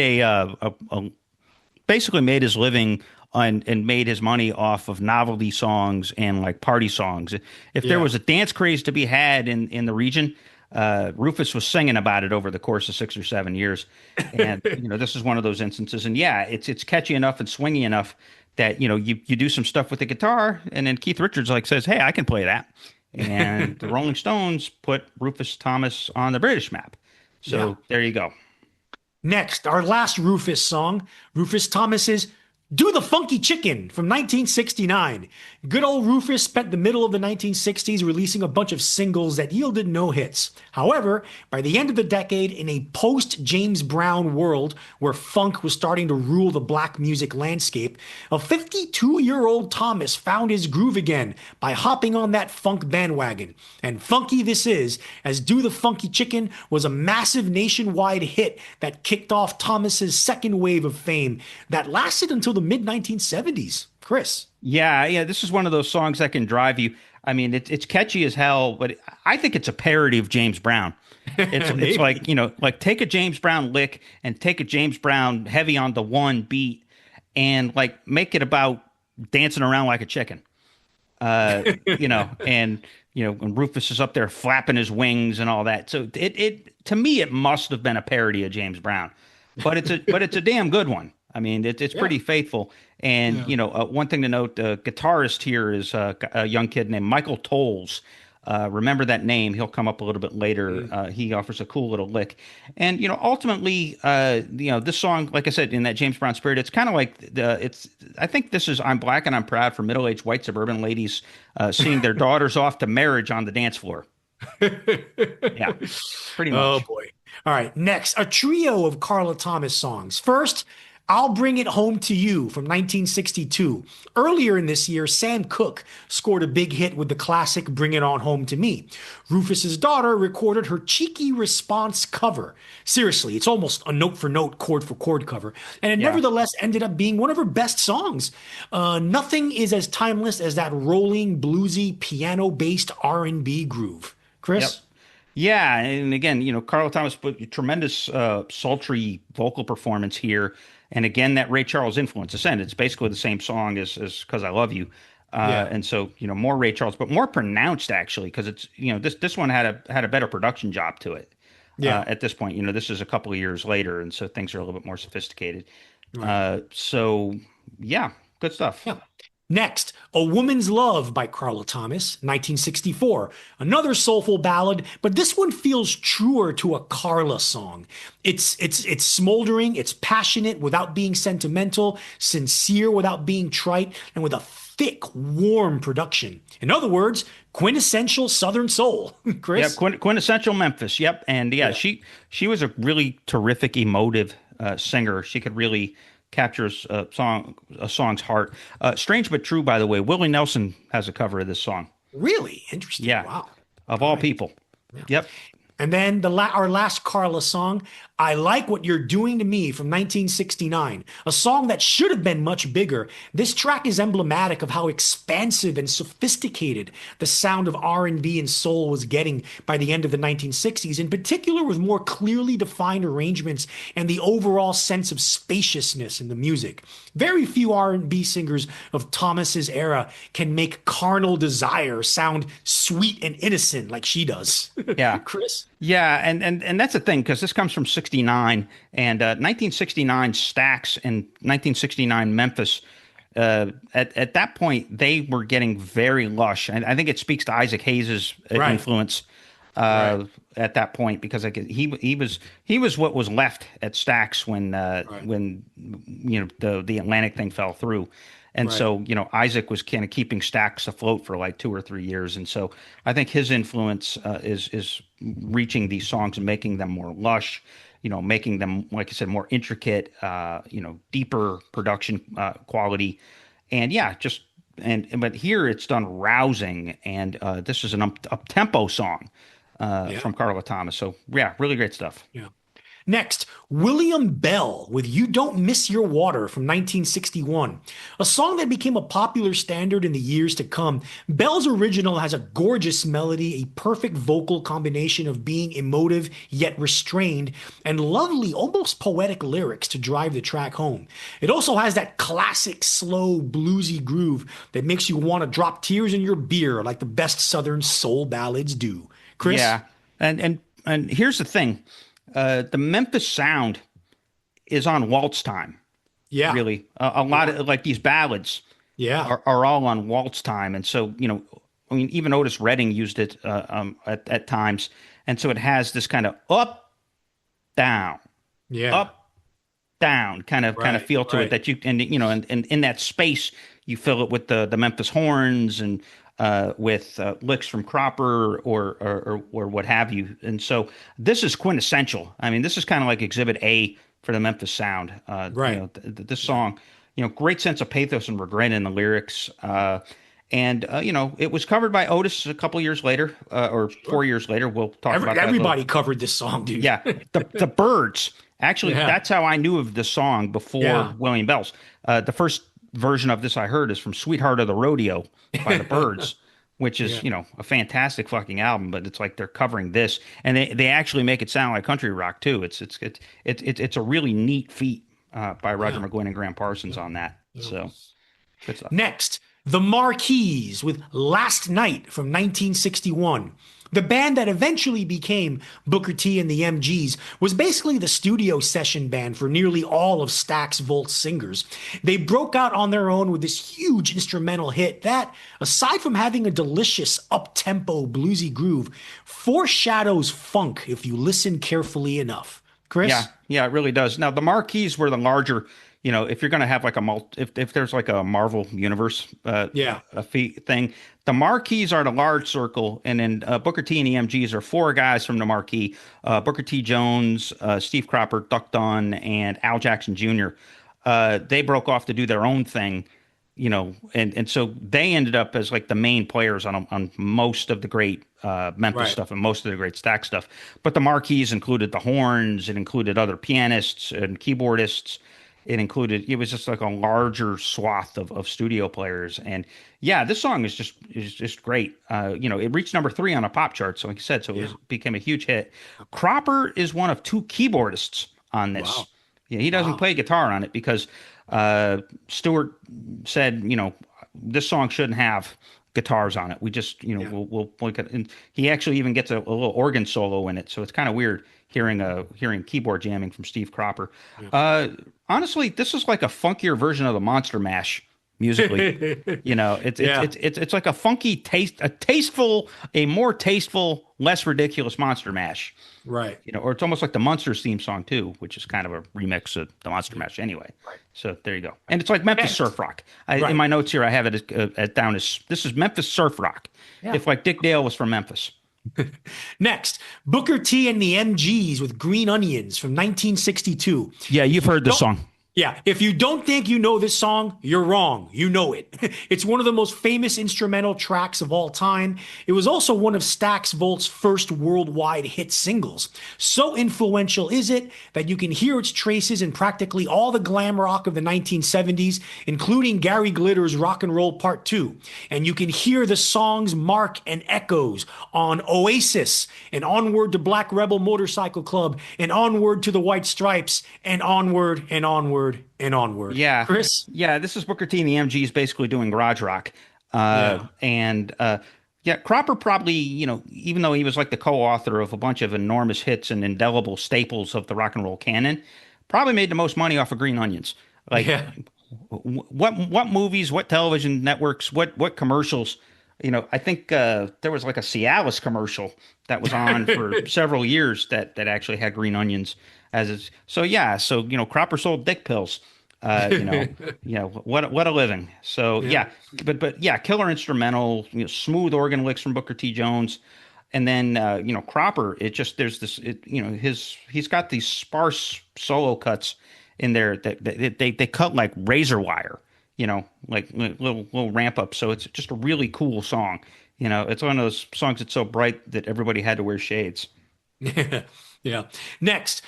basically made his living and made his money off of novelty songs and like party songs. If there was a dance craze to be had in the region, Rufus was singing about it over the course of 6 or 7 years. And, this is one of those instances. And it's catchy enough and swingy enough that, you do some stuff with the guitar, and then Keith Richards says, hey, I can play that. And the Rolling Stones put Rufus Thomas on the British map. So there you go. Next, our last Rufus song, Rufus Thomas's Do the Funky Chicken from 1969. Good old Rufus spent the middle of the 1960s releasing a bunch of singles that yielded no hits. However, by the end of the decade, in a post-James Brown world where funk was starting to rule the black music landscape, a 52-year-old Thomas found his groove again by hopping on that funk bandwagon. And funky this is, as Do the Funky Chicken was a massive nationwide hit that kicked off Thomas's second wave of fame that lasted until the mid-1970s. Chris. Yeah. This is one of those songs that can drive you. I mean, it's catchy as hell, but I think it's a parody of James Brown. It's like, like take a James Brown lick and take a James Brown heavy on the one beat and like make it about dancing around like a chicken. And when Rufus is up there flapping his wings and all that. So it to me, it must have been a parody of James Brown, but it's a damn good one. I mean, it's pretty faithful. And, one thing to note, the guitarist here is a young kid named Michael Tolles. Remember that name. He'll come up a little bit later. He offers a cool little lick. And, ultimately, this song, like I said, in that James Brown spirit, it's kind of like I think this is I'm Black and I'm Proud for middle-aged white suburban ladies seeing their daughters off to marriage on the dance floor. Yeah, pretty much. Oh, boy. All right. Next, a trio of Carla Thomas songs. First, I'll Bring It Home to You from 1962. Earlier in this year, Sam Cooke scored a big hit with the classic Bring It On Home to Me. Rufus's daughter recorded her cheeky response cover. Seriously, it's almost a note-for-note, chord-for-chord cover. And it nevertheless ended up being one of her best songs. Nothing is as timeless as that rolling, bluesy, piano-based R&B groove. Chris? Yep. Yeah, and again, Carla Thomas put a tremendous sultry vocal performance here. And again, that Ray Charles influence. It's basically the same song as "'Cause I Love You," and so more Ray Charles, but more pronounced actually, because it's this one had a better production job to it. At this point, this is a couple of years later, and so things are a little bit more sophisticated. Right. So yeah, good stuff. Yeah. Next, A Woman's Love by Carla Thomas, 1964. Another soulful ballad, but this one feels truer to a Carla song. It's smoldering, it's passionate without being sentimental, sincere without being trite, and with a thick, warm production. In other words, quintessential Southern soul. Chris? Yeah, quintessential Memphis. Yep. And she was a really terrific, emotive singer. She could really captures a song's heart. Strange but true, by the way. Willie Nelson has a cover of this song. Really? Interesting. Yeah. Wow. Of all people. Yeah. Yep. And then our last Carla song, I Like What You're Doing to Me from 1969, a song that should have been much bigger. This track is emblematic of how expansive and sophisticated the sound of R&B and soul was getting by the end of the 1960s, in particular with more clearly defined arrangements and the overall sense of spaciousness in the music. Very few R&B singers of Thomas's era can make carnal desire sound sweet and innocent like she does. Yeah. Chris? Yeah, and that's the thing, because this comes from 69, and 1969 Stax and 1969 Memphis, at that point, they were getting very lush. And I think it speaks to Isaac Hayes' influence at that point, because he was what was left at Stax when the Atlantic thing fell through. And so, Isaac was kind of keeping Stax afloat for like 2 or 3 years. And so I think his influence is reaching these songs and making them more lush, making them, like I said, more intricate, deeper production quality. And but here it's done rousing. And this is an up-tempo song from Carla Thomas. So, yeah, really great stuff. Yeah. Next, William Bell with You Don't Miss Your Water from 1961, a song that became a popular standard in the years to come. Bell's original has a gorgeous melody, a perfect vocal combination of being emotive yet restrained, and lovely, almost poetic lyrics to drive the track home. It also has that classic, slow, bluesy groove that makes you want to drop tears in your beer like the best Southern soul ballads do. Chris? Yeah, and here's the thing. The Memphis sound is on waltz time. Yeah. Really. A lot of like these ballads are all on waltz time. And so, even Otis Redding used it at times. And so it has this kind of up, down, up, down kind of feel to it that you and in that space you fill it with the Memphis horns and with licks from Cropper or what have you. And so this is quintessential. I mean, this is kind of like Exhibit A for the Memphis sound. This song, great sense of pathos and regret in the lyrics. And it was covered by Otis a couple years later, or 4 years later. We'll talk about that. Everybody covered this song, dude. Yeah, the Byrds. Actually, that's how I knew of the song before William Bell's. The first version of this I heard is from "Sweetheart of the Rodeo" by the Byrds, which is a fantastic fucking album. But it's like they're covering this, and they actually make it sound like country rock too. It's a really neat feat by Roger McGuinn and Graham Parsons on that. So good stuff. Next, the Marquis with "Last Night" from 1961. The band that eventually became Booker T and the M.G.s was basically the studio session band for nearly all of Stax Volt's singers. They broke out on their own with this huge instrumental hit that, aside from having a delicious up-tempo bluesy groove, foreshadows funk if you listen carefully enough. Chris? Yeah, it really does. Now, the Marquis were the larger... if you're going to have like if there's like a Marvel Universe thing, the Marquis are the large circle, and then Booker T and the M.G.s are four guys from the Marquis: Booker T. Jones, Steve Cropper, Duck Dunn, and Al Jackson Jr. They broke off to do their own thing, and so they ended up as like the main players on most of the great Memphis stuff and most of the great Stax stuff. But the Marquis included the horns, it included other pianists and keyboardists. It was just like a larger swath of studio players. And this song is just great. It reached number 3 on a pop chart. So like you said, it became a huge hit. Cropper is one of 2 keyboardists on this. Wow. Yeah, he doesn't play guitar on it because Stewart said, this song shouldn't have guitars on it. We just, we'll look at, and he actually even gets a little organ solo in it. So it's kind of weird hearing keyboard jamming from Steve Cropper. Honestly, this is like a funkier version of the Monster Mash musically. It's like a funky a more tasteful, less ridiculous Monster Mash. Right. Or it's almost like the Munsters theme song too, which is kind of a remix of the Monster Mash anyway. Right. So there you go. And it's like Memphis surf rock. In my notes here, I have it down as this is Memphis surf rock. Yeah. If like Dick Dale was from Memphis. Next, Booker T and the M.G.s with "Green Onions" from 1962. Yeah, you've heard this song. Yeah, if you don't think you know this song, you're wrong. You know it. It's one of the most famous instrumental tracks of all time. It was also one of Stax Volt's first worldwide hit singles. So influential is it that you can hear its traces in practically all the glam rock of the 1970s, including Gary Glitter's Rock and Roll Part 2. And you can hear the song's mark and echoes on Oasis, and Onward to Black Rebel Motorcycle Club, and Onward to the White Stripes, and onward and onward and onward. Yeah. Chris? Yeah, this is Booker T and the M.G.s basically doing garage rock. Cropper probably, even though he was like the co-author of a bunch of enormous hits and indelible staples of the rock and roll canon, probably made the most money off of Green Onions. What movies, what television networks, what commercials? I think there was like a Cialis commercial that was on for several years that actually had Green Onions as its. So Cropper sold dick pills. What a living. So but killer instrumental, smooth organ licks from Booker T. Jones, and then Cropper. It just there's this. He's got these sparse solo cuts in there that they cut like razor wire. Like little ramp up. So it's just a really cool song. It's one of those songs that's so bright that everybody had to wear shades. Yeah. Next,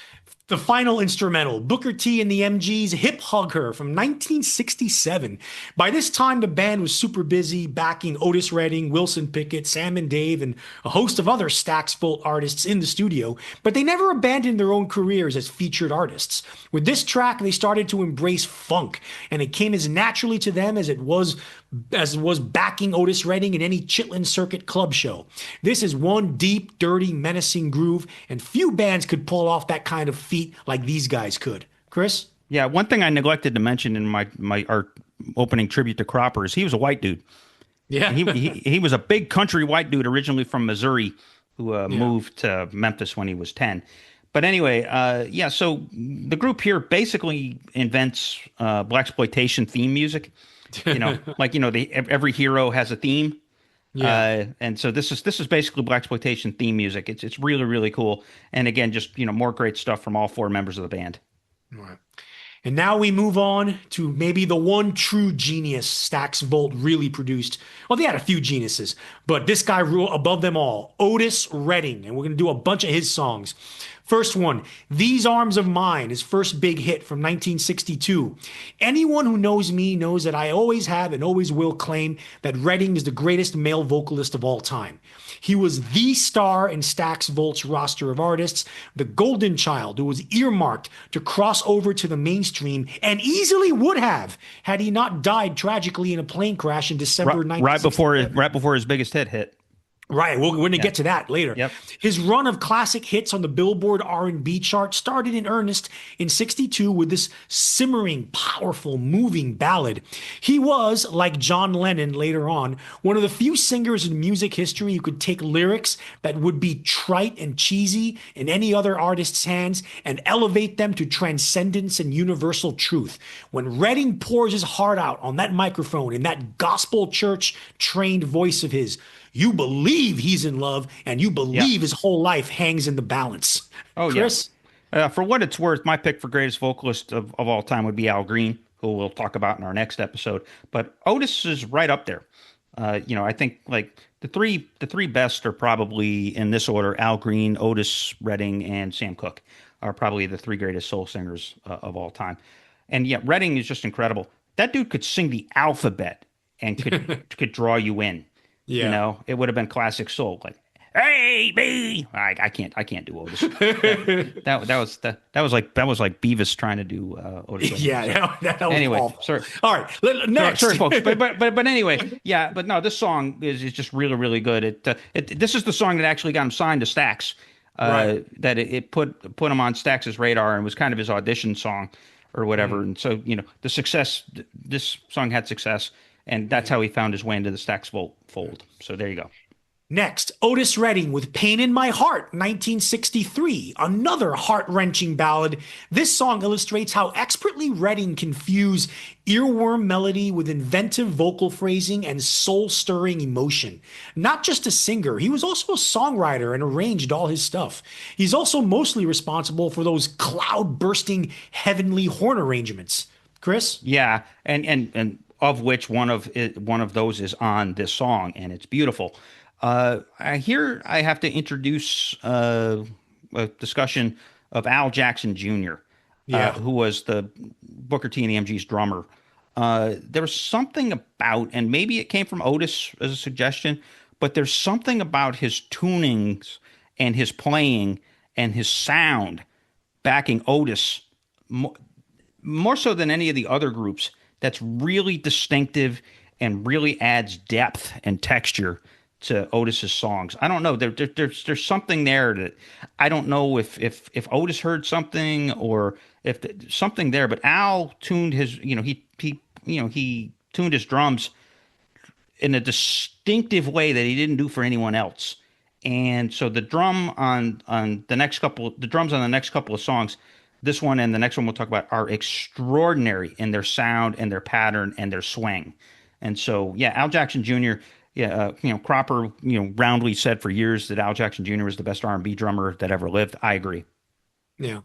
the final instrumental, Booker T and the M.G.s Hip Hug Her from 1967. By this time, the band was super busy backing Otis Redding, Wilson Pickett, Sam and Dave, and a host of other Stax Volt artists in the studio, but they never abandoned their own careers as featured artists. With this track, they started to embrace funk, and it came as naturally to them as it was backing Otis Redding in any Chitlin Circuit club show. This is one deep, dirty, menacing groove, and few bands could pull off that kind of feat like these guys could. Chris? Yeah, one thing I neglected to mention in our opening tribute to Cropper is he was a white dude. Yeah. he was a big country white dude originally from Missouri who moved to Memphis when he was 10. But anyway, yeah. So the group here basically invents blaxploitation theme music. Like every hero has a theme. Yeah. And so this is basically blaxploitation theme music. It's really really cool. And again, just more great stuff from all four members of the band. All right. And now we move on to maybe the one true genius Stax Volt really produced. Well, they had a few geniuses, but this guy ruled above them all, Otis Redding. And we're going to do a bunch of his songs. First one, These Arms of Mine, his first big hit from 1962. Anyone who knows me knows that I always have and always will claim that Redding is the greatest male vocalist of all time. He was the star in Stax Volt's roster of artists, the golden child who was earmarked to cross over to the mainstream and easily would have had he not died tragically in a plane crash in December 1967. Right before his biggest hit. Right, we're going to get to that later. Yep. His run of classic hits on the Billboard R&B chart started in earnest in 62 with this simmering, powerful, moving ballad. He was, like John Lennon later on, one of the few singers in music history who could take lyrics that would be trite and cheesy in any other artist's hands and elevate them to transcendence and universal truth. When Redding pours his heart out on that microphone in that gospel church-trained voice of his, you believe he's in love, and you believe his whole life hangs in the balance. Oh, Chris? Yeah. For what it's worth, my pick for greatest vocalist of all time would be Al Green, who we'll talk about in our next episode. But Otis is right up there. I think like the three best are probably in this order: Al Green, Otis Redding, and Sam Cooke are probably the three greatest soul singers of all time. And yeah, Redding is just incredible. That dude could sing the alphabet and could draw you in. Yeah. It would have been classic soul, like "Hey, B." I can't do Otis. That was like Beavis trying to do Otis. Yeah, that was anyway, awful. sorry. All right, next. Sorry, folks. But anyway, yeah. But no, this song is just really really good. This is the song that actually got him signed to Stax. Right. That it put him on Stax's radar and was kind of his audition song or whatever. And so the success. This song had success. And that's how he found his way into the Stax Volt fold. So there you go. Next, Otis Redding with Pain in My Heart, 1963, another heart-wrenching ballad. This song illustrates how expertly Redding can fuse earworm melody with inventive vocal phrasing and soul-stirring emotion. Not just a singer, he was also a songwriter and arranged all his stuff. He's also mostly responsible for those cloud-bursting heavenly horn arrangements. Chris? Yeah, and of which one of those is on this song, and it's beautiful. Here I have to introduce a discussion of Al Jackson Jr., who was the Booker T and the M.G.s drummer. There was something about, and maybe it came from Otis as a suggestion, but there's something about his tunings and his playing and his sound backing Otis more so than any of the other groups. That's really distinctive and really adds depth and texture to Otis's songs. I don't know. There's something there that I don't know if Otis heard something or if something there. But Al tuned his he tuned his drums in a distinctive way that he didn't do for anyone else. And so the drums on the next couple of songs, this one and the next one we'll talk about, are extraordinary in their sound and their pattern and their swing. And so, yeah, Al Jackson Jr., Cropper, roundly said for years that Al Jackson Jr. was the best R&B drummer that ever lived. I agree. Yeah.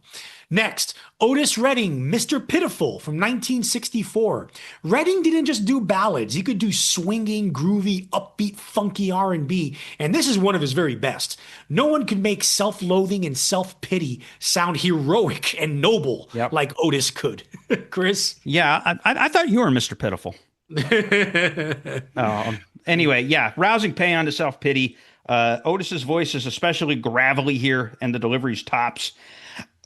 Next, Otis Redding, Mr. Pitiful from 1964. Redding didn't just do ballads. He could do swinging, groovy, upbeat, funky R&B, and this is one of his very best. No one could make self-loathing and self-pity sound heroic and noble like Otis could. Chris? Yeah, I thought you were Mr. Pitiful. Anyway, yeah, rousing paean to self-pity. Otis's voice is especially gravelly here, and the delivery's tops.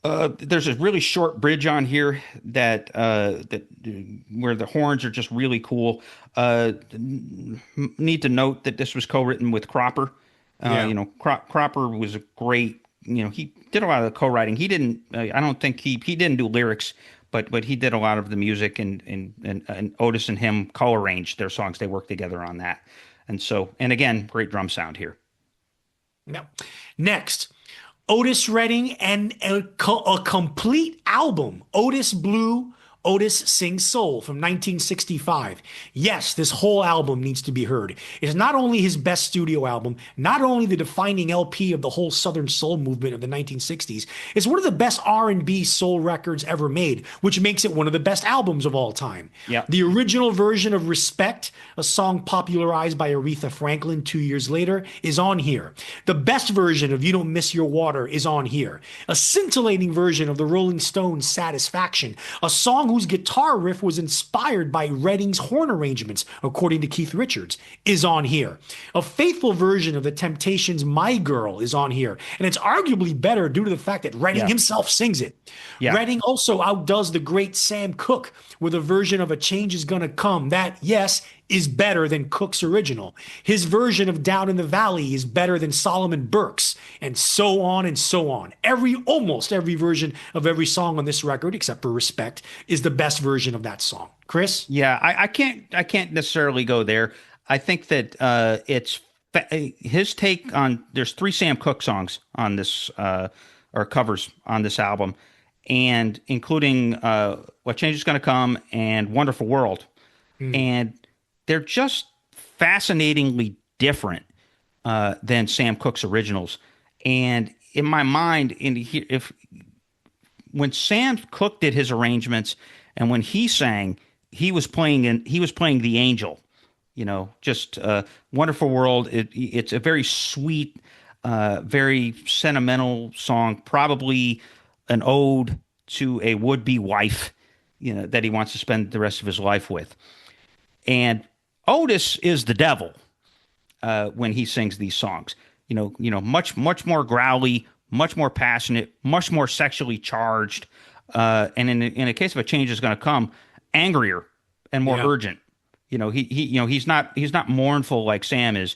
There's a really short bridge on here that where the horns are just really cool. Need to note that this was co-written with Cropper. Cropper was a great. He did a lot of the co-writing. He didn't. I don't think he didn't do lyrics, but he did a lot of the music. And Otis and him co-arranged their songs. They worked together on that. And again, great drum sound here. Now, next. Otis Redding, and a complete album, Otis Blue, Otis Sings Soul from 1965. Yes, this whole album needs to be heard. It's not only his best studio album, not only the defining LP of the whole Southern soul movement of the 1960s, it's one of the best R&B soul records ever made, which makes it one of the best albums of all time. Yeah. The original version of Respect, a song popularized by Aretha Franklin 2 years later, is on here. The best version of You Don't Miss Your Water is on here. A scintillating version of the Rolling Stones' Satisfaction, a song whose guitar riff was inspired by Redding's horn arrangements, according to Keith Richards, is on here. A faithful version of The Temptations' My Girl is on here, and it's arguably better due to the fact that Redding himself sings it. Yeah. Redding also outdoes the great Sam Cooke with a version of A Change Is Gonna Come that, yes, is better than Cooke's original. His version of Down in the Valley is better than Solomon Burke's, and so on and so on. Almost every version of every song on this record, except for Respect, is the best version of that song. Chris? Yeah, I can't necessarily go there. I think that it's his take on. There's 3 Sam Cooke songs on this, or covers on this album, and including What Change Is Gonna Come and Wonderful World, and they're just fascinatingly different than Sam Cooke's originals. And in my mind, when Sam Cooke did his arrangements and when he sang, he was playing the angel. Just Wonderful World. It's a very sweet, very sentimental song, probably an ode to a would-be wife, that he wants to spend the rest of his life with. And Otis is the devil when he sings these songs. Much more growly, much more passionate, much more sexually charged, and in a case of A Change Is Gonna Come, angrier and more urgent. He's not mournful like Sam is.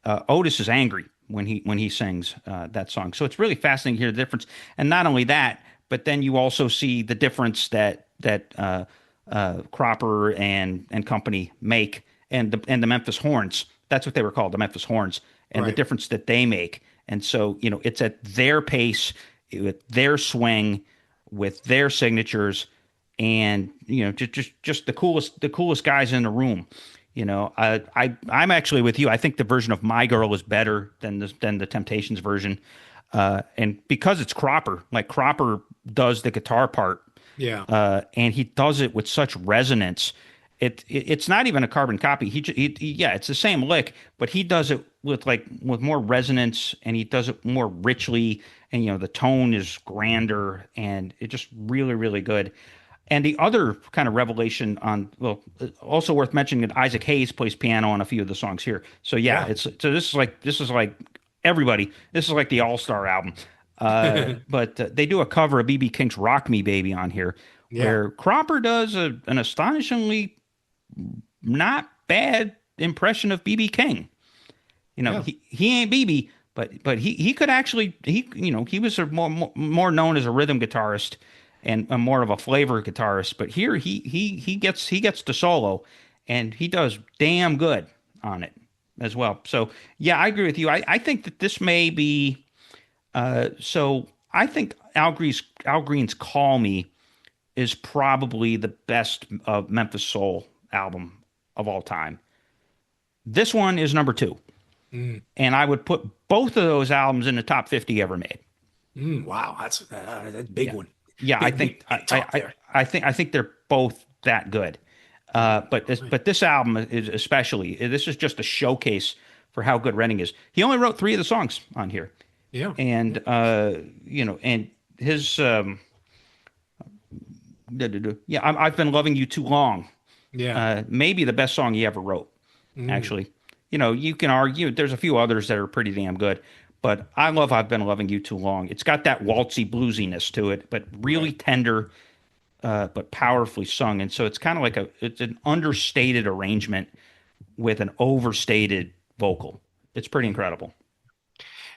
Otis is angry when he sings that song. So it's really fascinating to hear the difference. And not only that, but then you also see the difference that Cropper and company make. And the Memphis Horns, that's what they were called, the Memphis Horns, and the difference that they make. And so, it's at their pace, with their swing, with their signatures, and just the coolest guys in the room. I'm actually with you. I think the version of My Girl is better than the Temptations version, and because it's Cropper, like Cropper does the guitar part, and he does it with such resonance. It's not even a carbon copy. It's the same lick, but he does it with more resonance, and he does it more richly, and the tone is grander, and it's just really, really good. And the other kind of revelation also worth mentioning that Isaac Hayes plays piano on a few of the songs here. So this is like everybody. This is like the all-star album. But they do a cover of B.B. King's "Rock Me Baby" on here, where Cropper does an astonishingly not bad impression of B.B. King. He ain't B.B., but he could actually he was more known as a rhythm guitarist and more of a flavor guitarist. But here he gets to solo, and he does damn good on it as well. So yeah, I agree with you. I think that this may be. So I think Al Green's "Call Me" is probably the best Memphis soul album of all time. This one is number 2. And I would put both of those albums in the top 50 ever made. Wow, that's a big one. Yeah, I think they're both that good. But this album is especially. This is just a showcase for how good Redding is. He only wrote 3 of the songs on here. Yeah, and and his I've Been Loving You Too Long. Yeah, maybe the best song he ever wrote. Actually, you can argue there's a few others that are pretty damn good, but I love I've Been Loving You Too Long. It's got that waltzy bluesiness to it, but really tender, but powerfully sung. And so it's kind of it's an understated arrangement with an overstated vocal. It's pretty incredible.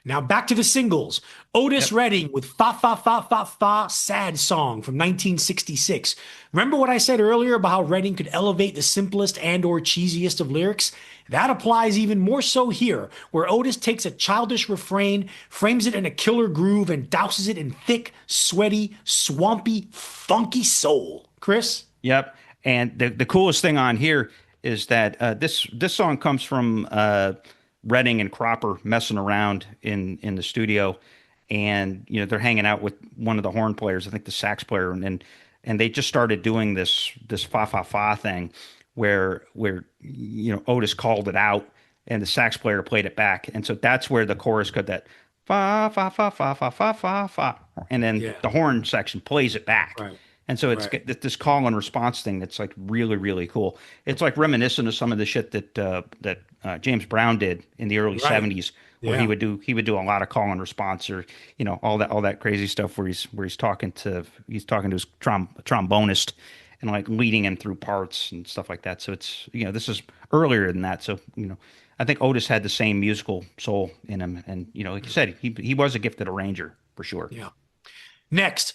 Now back to the singles. Otis Redding with Fa Fa Fa Fa Fa, Sad Song from 1966. Remember what I said earlier about how Redding could elevate the simplest and or cheesiest of lyrics? That applies even more so here, where Otis takes a childish refrain, frames it in a killer groove, and douses it in thick, sweaty, swampy, funky soul. Chris? Yep. And the coolest thing on here is that this song comes from Redding and Cropper messing around in the studio, and they're hanging out with one of the horn players, I think the sax player, and they just started doing this fa fa fa thing where Otis called it out and the sax player played it back, and so that's where the chorus got that fa fa fa fa fa fa fa fa, and then the horn section plays it back. Right. And so it's this call and response thing that's like really, really cool. It's like reminiscent of some of the shit that James Brown did in the early '70s, where he would do a lot of call and response, or all that crazy stuff where he's talking to his trombonist and like leading him through parts and stuff like that. So it's this is earlier than that. So I think Otis had the same musical soul in him, and like you said, he was a gifted arranger for sure. Yeah. Next,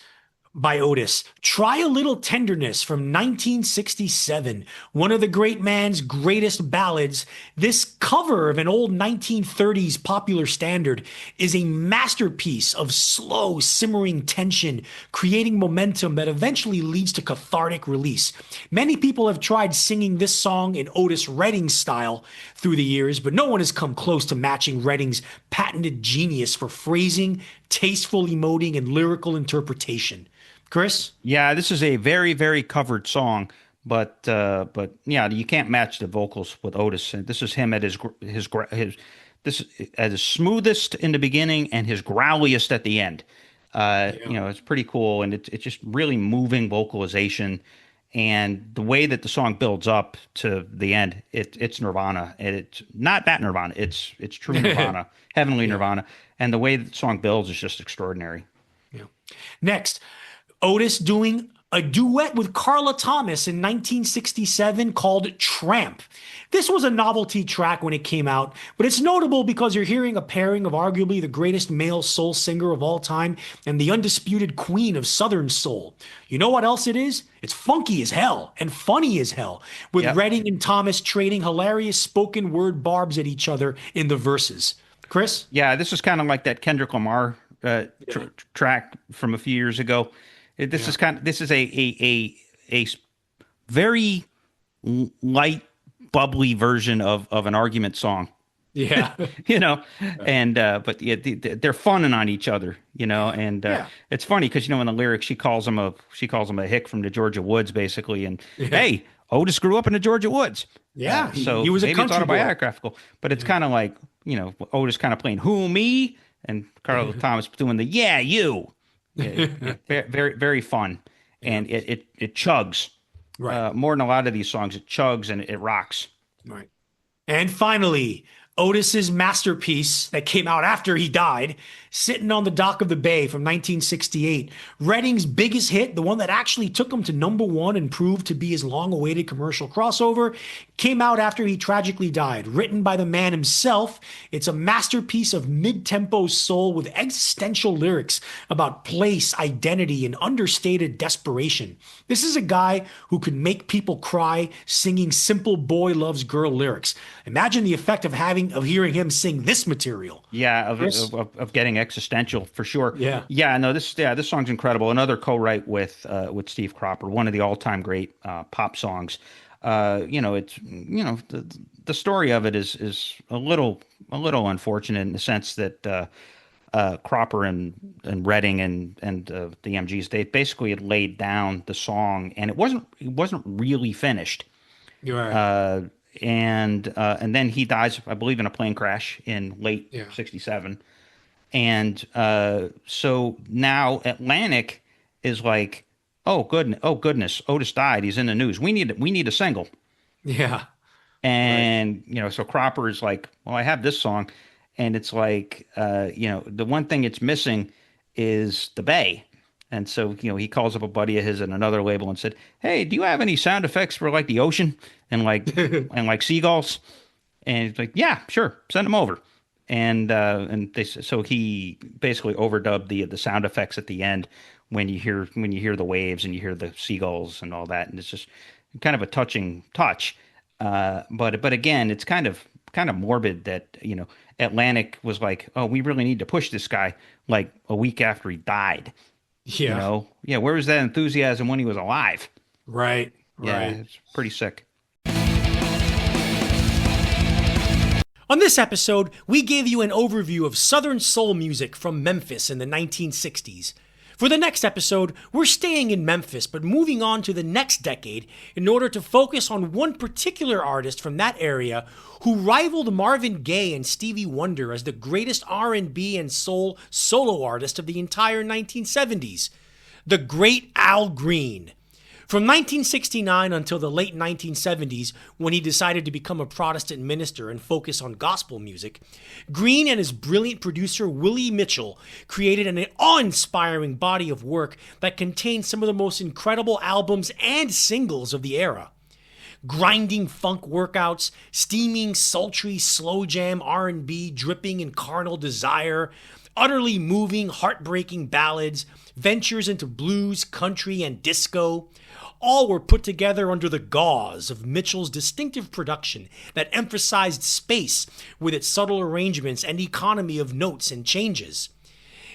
by Otis, Try a Little Tenderness from 1967, one of the great man's greatest ballads. This cover of an old 1930s popular standard is a masterpiece of slow, simmering tension, creating momentum that eventually leads to cathartic release. Many people have tried singing this song in Otis Redding style through the years, but no one has come close to matching Redding's patented genius for phrasing, tasteful emoting, and lyrical interpretation. Chris? Yeah, this is a very, very covered song, but yeah, you can't match the vocals with Otis. And this is him at his at his smoothest in the beginning and his growliest at the end. It's pretty cool, and it's just really moving vocalization, and the way that the song builds up to the end, it's Nirvana, and it's not that Nirvana, it's true Nirvana, heavenly Nirvana, and the way that the song builds is just extraordinary. Yeah. Next, Otis doing a duet with Carla Thomas in 1967 called Tramp. This was a novelty track when it came out, but it's notable because you're hearing a pairing of arguably the greatest male soul singer of all time and the undisputed queen of Southern soul. You know what else it is? It's funky as hell and funny as hell, with Redding and Thomas trading hilarious spoken word barbs at each other in the verses. Chris? Yeah, this is kind of like that Kendrick Lamar track from a few years ago. This is a very light, bubbly version of an argument song. Yeah. But they're funning on each other, and it's funny because in the lyrics she calls him a hick from the Georgia woods, basically, and hey, Otis grew up in the Georgia woods. Yeah, so he was maybe a country it's autobiographical, but it's kind of like Otis kind of playing "Who me" and Carla Thomas doing the "Yeah you." Very, very fun, and it chugs. Right. More than a lot of these songs, it chugs and it rocks. Right. And finally, Otis's masterpiece that came out after he died, Sitting on the Dock of the Bay from 1968. Redding's biggest hit, the one that actually took him to #1 and proved to be his long-awaited commercial crossover, came out after he tragically died. Written by the man himself, it's a masterpiece of mid-tempo soul with existential lyrics about place, identity, and understated desperation. This is a guy who could make people cry singing simple boy loves girl lyrics. Imagine the effect of hearing him sing this material. Yeah, of getting existential for sure. Yeah. No, this song's incredible. Another co-write with Steve Cropper, one of the all-time great pop songs. It's the story of it is a little unfortunate in the sense that Cropper and Redding and the M.G.s, they basically had laid down the song and it wasn't really finished. You're right. And then he dies, I believe, in a plane crash in late '67. And so now Atlantic is like, oh goodness, Otis died. He's in the news. We need a single. Yeah. And so Cropper is like, well, I have this song, and it's like, the one thing it's missing is the bay. And so, he calls up a buddy of his at another label and said, hey, do you have any sound effects for like the ocean and like and like seagulls? And he's like, yeah, sure, send them over. So he basically overdubbed the sound effects at the end when you hear the waves and you hear the seagulls and all that, and it's just kind of a touching touch. But again, it's kind of morbid that, Atlantic was like, oh, we really need to push this guy like a week after he died. Yeah. Where was that enthusiasm when he was alive? Right. Yeah, Right. it's pretty sick. On this episode, we gave you an overview of Southern soul music from Memphis in the 1960s. For the next episode, we're staying in Memphis, but moving on to the next decade in order to focus on one particular artist from that area who rivaled Marvin Gaye and Stevie Wonder as the greatest R&B and soul solo artist of the entire 1970s, the great Al Green. From 1969 until the late 1970s, when he decided to become a Protestant minister and focus on gospel music, Green and his brilliant producer Willie Mitchell created an awe-inspiring body of work that contained some of the most incredible albums and singles of the era. Grinding funk workouts, steaming, sultry, slow jam R&B dripping in carnal desire, utterly moving, heartbreaking ballads, ventures into blues, country, and disco, all were put together under the gauze of Mitchell's distinctive production that emphasized space with its subtle arrangements and economy of notes and changes.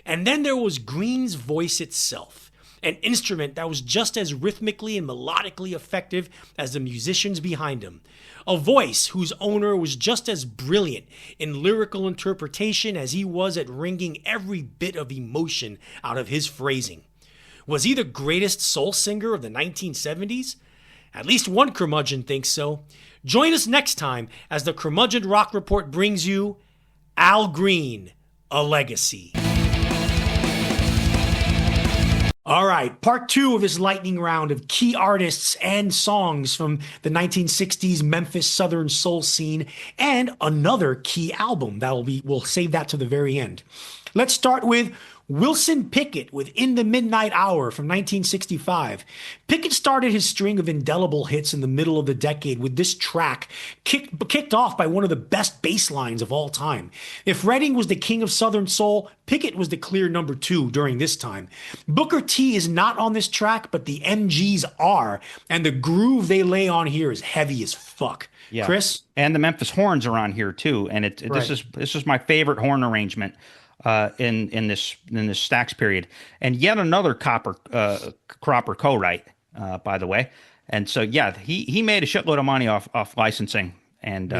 And then there was Green's voice itself, an instrument that was just as rhythmically and melodically effective as the musicians behind him, a voice whose owner was just as brilliant in lyrical interpretation as he was at wringing every bit of emotion out of his phrasing. Was he the greatest soul singer of the 1970s? At least one curmudgeon thinks so. Join us next time as the Curmudgeon Rock Report brings you Al Green, A Legacy. All right, part 2 of this lightning round of key artists and songs from the 1960s Memphis Southern soul scene, and another key album we'll save that to the very end. Let's start with Wilson Pickett with In the Midnight Hour from 1965. Pickett started his string of indelible hits in the middle of the decade with this track, kicked off by one of the best bass lines of all time. If Redding was the king of Southern soul, Pickett was the clear number 2 during this time. Booker T is not on this track, but the M.G.s are, and the groove they lay on here is heavy as fuck. Yeah. Chris? And the Memphis horns are on here too, and Right. this is my favorite horn arrangement in this Stax period, and yet another Cropper co-write, by the way. And so he made a shitload of money off licensing, and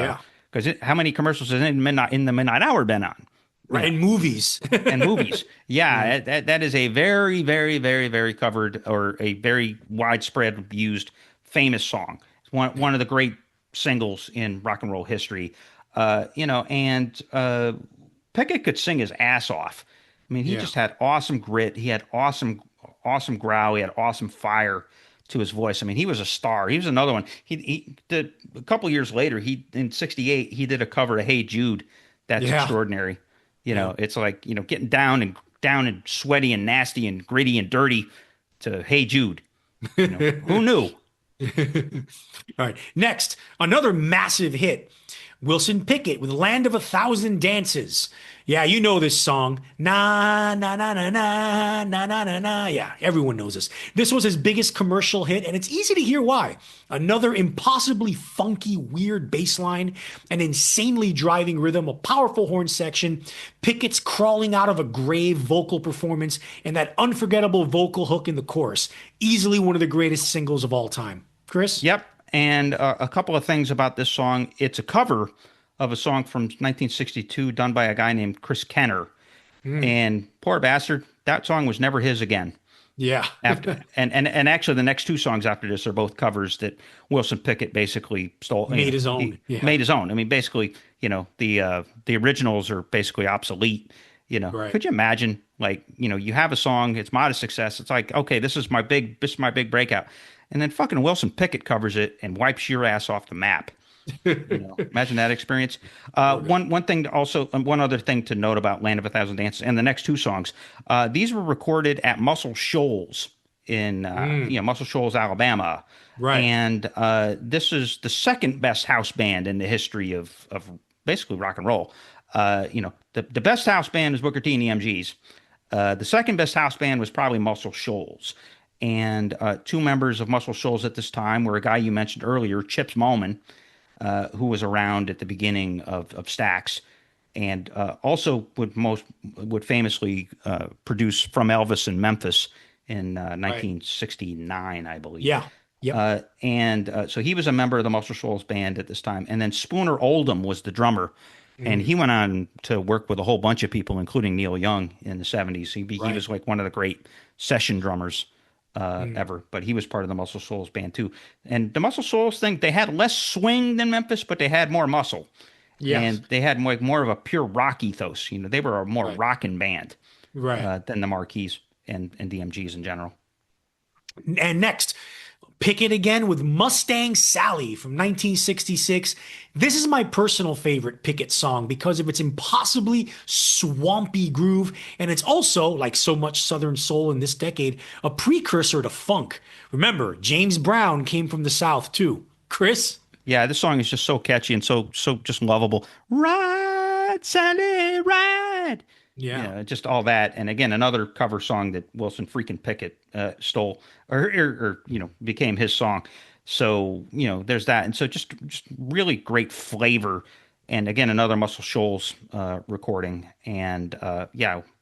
because how many commercials has In the Midnight Hour been on? Right, and movies. And movies. Yeah, that is a very, very, very, very covered, or a very widespread used famous song. It's one of the great singles in rock and roll history. Pickett could sing his ass off. I mean, he just had awesome grit. He had awesome growl. He had awesome fire to his voice. I mean, he was a star. He was another one. He did a couple years later. In '68 he did a cover of Hey Jude. That's extraordinary. It's like getting down and sweaty and nasty and gritty and dirty to Hey Jude. Who knew? All right. Next, another massive hit. Wilson Pickett with Land of a Thousand Dances. Yeah, you know this song. Na, na, na, na, na, na, na, na, na. Yeah, everyone knows this. This was his biggest commercial hit, and it's easy to hear why. Another impossibly funky, weird bass line, an insanely driving rhythm, a powerful horn section, Pickett's crawling out of a grave vocal performance, and that unforgettable vocal hook in the chorus. Easily one of the greatest singles of all time. Chris? Yep. And a couple of things about this song. It's a cover of a song from 1962 done by a guy named Chris Kenner. And poor bastard, that song was never his again. Yeah. And actually the next 2 songs after this are both covers that Wilson Pickett basically stole. Made his own. Made his own. I mean, basically, the originals are basically obsolete. Right. Could you imagine, you have a song, it's modest success. It's like, okay, this is my big breakout. And then fucking Wilson Pickett covers it and wipes your ass off the map. Imagine that experience. One other thing to note about Land of a Thousand Dances and the next 2 songs. These were recorded at Muscle Shoals in Muscle Shoals, Alabama. Right. And this is the second best house band in the history of basically rock and roll. The best house band was Booker T and the M.G.s. The second best house band was probably Muscle Shoals. And two members of Muscle Shoals at this time were a guy you mentioned earlier, Chips Moman, who was around at the beginning of Stax, and also would famously produce From Elvis in Memphis in 1969, I believe. Yeah. Yep. So he was a member of the Muscle Shoals band at this time. And then Spooner Oldham was the drummer. And he went on to work with a whole bunch of people, including Neil Young in the 70s. He was like one of the great session drummers ever. But he was part of the Muscle Shoals band too. And the Muscle Shoals thing, they had less swing than Memphis, but they had more muscle. Yes. And they had more of a pure rock ethos. They were a more rockin' band than the Marquis and the M.G.s in general. And next, Pickett again with Mustang Sally from 1966. This is my personal favorite Pickett song because of its impossibly swampy groove, and it's also, like so much Southern soul in this decade, a precursor to funk. Remember, James Brown came from the South too. Chris? Yeah, this song is just so catchy and so just lovable. Ride, Sally, ride. Yeah, just all that. And again, another cover song that Wilson freaking Pickett stole or became his song. So, there's that. And so just really great flavor. And again, another Muscle Shoals recording. And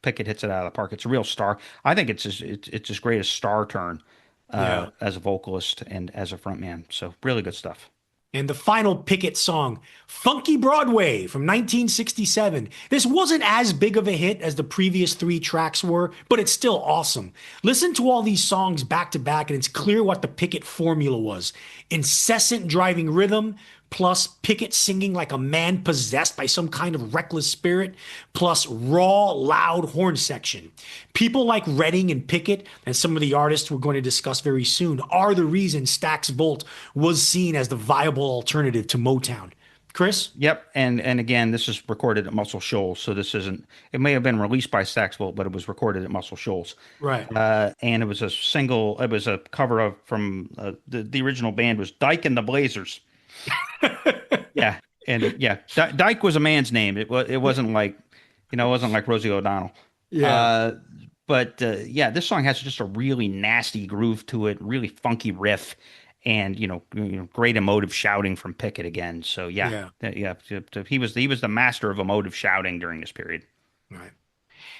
Pickett hits it out of the park. It's a real star. I think it's his greatest star turn as a vocalist and as a frontman. So really good stuff. And the final Pickett song, Funky Broadway from 1967. This wasn't as big of a hit as the previous three tracks were, but it's still awesome. Listen to all these songs back to back, and it's clear what the Pickett formula was. Incessant driving rhythm, plus Pickett singing like a man possessed by some kind of reckless spirit, plus raw, loud horn section. People like Redding and Pickett, and some of the artists we're going to discuss very soon, are the reason Stax Volt was seen as the viable alternative to Motown. Chris? Yep, and again, this is recorded at Muscle Shoals, so this isn't, it may have been released by Stax Volt, but it was recorded at Muscle Shoals. Right. And it was a cover from, the original band was Dyke and the Blazers. Yeah, and Dyke was a man's name. It wasn't like, it wasn't like Rosie O'Donnell. Yeah. This song has just a really nasty groove to it, really funky riff, and great emotive shouting from Pickett again. So he was the master of emotive shouting during this period. Right.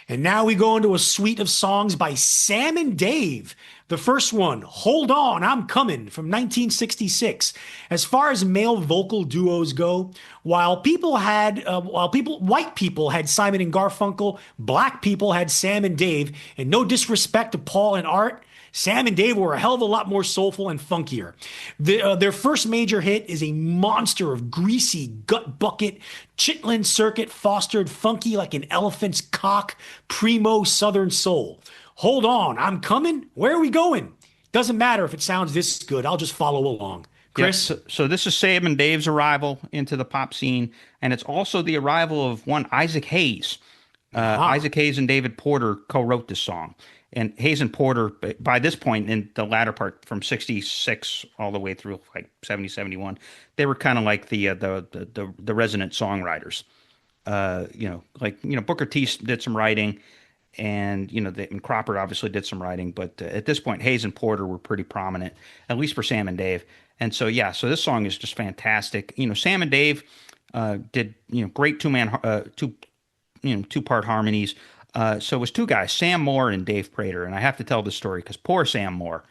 And now we go into a suite of songs by Sam and Dave. The first one, Hold On, I'm Coming, from 1966. As far as male vocal duos go, while white people had Simon and Garfunkel, black people had Sam and Dave, and no disrespect to Paul and Art, Sam and Dave were a hell of a lot more soulful and funkier. Their first major hit is a monster of greasy, gut bucket, Chitlin circuit fostered, funky like an elephant's cock, primo Southern soul. Hold on, I'm coming? Where are we going? Doesn't matter if it sounds this good. I'll just follow along. Chris? Yeah, so this is Sam and Dave's arrival into the pop scene, and it's also the arrival of one Isaac Hayes. Isaac Hayes and David Porter co-wrote this song. And Hayes and Porter, by this point in the latter part, from 66 all the way through like 70, 71, they were kind of like the resident songwriters. Booker T did some writing, and and Cropper obviously did some writing, but at this point, Hayes and Porter were pretty prominent, at least for Sam and Dave. And so this song is just fantastic. Sam and Dave did great two-part harmonies. So it was two guys, Sam Moore and Dave Prater, and I have to tell this story because poor Sam Moore.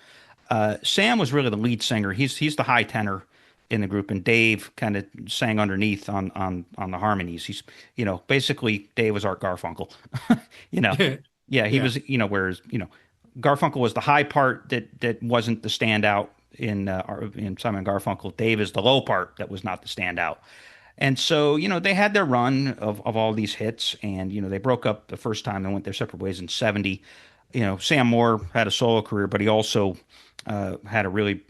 Sam was really the lead singer. He's the high tenor in the group, and Dave kind of sang underneath on the harmonies. He's basically Dave was Art Garfunkel. He was whereas Garfunkel was the high part that wasn't the standout in Simon Garfunkel. Dave is the low part that was not the standout. And so, they had their run of all these hits, and, they broke up the first time. They went their separate ways in 70. Sam Moore had a solo career, but he also had really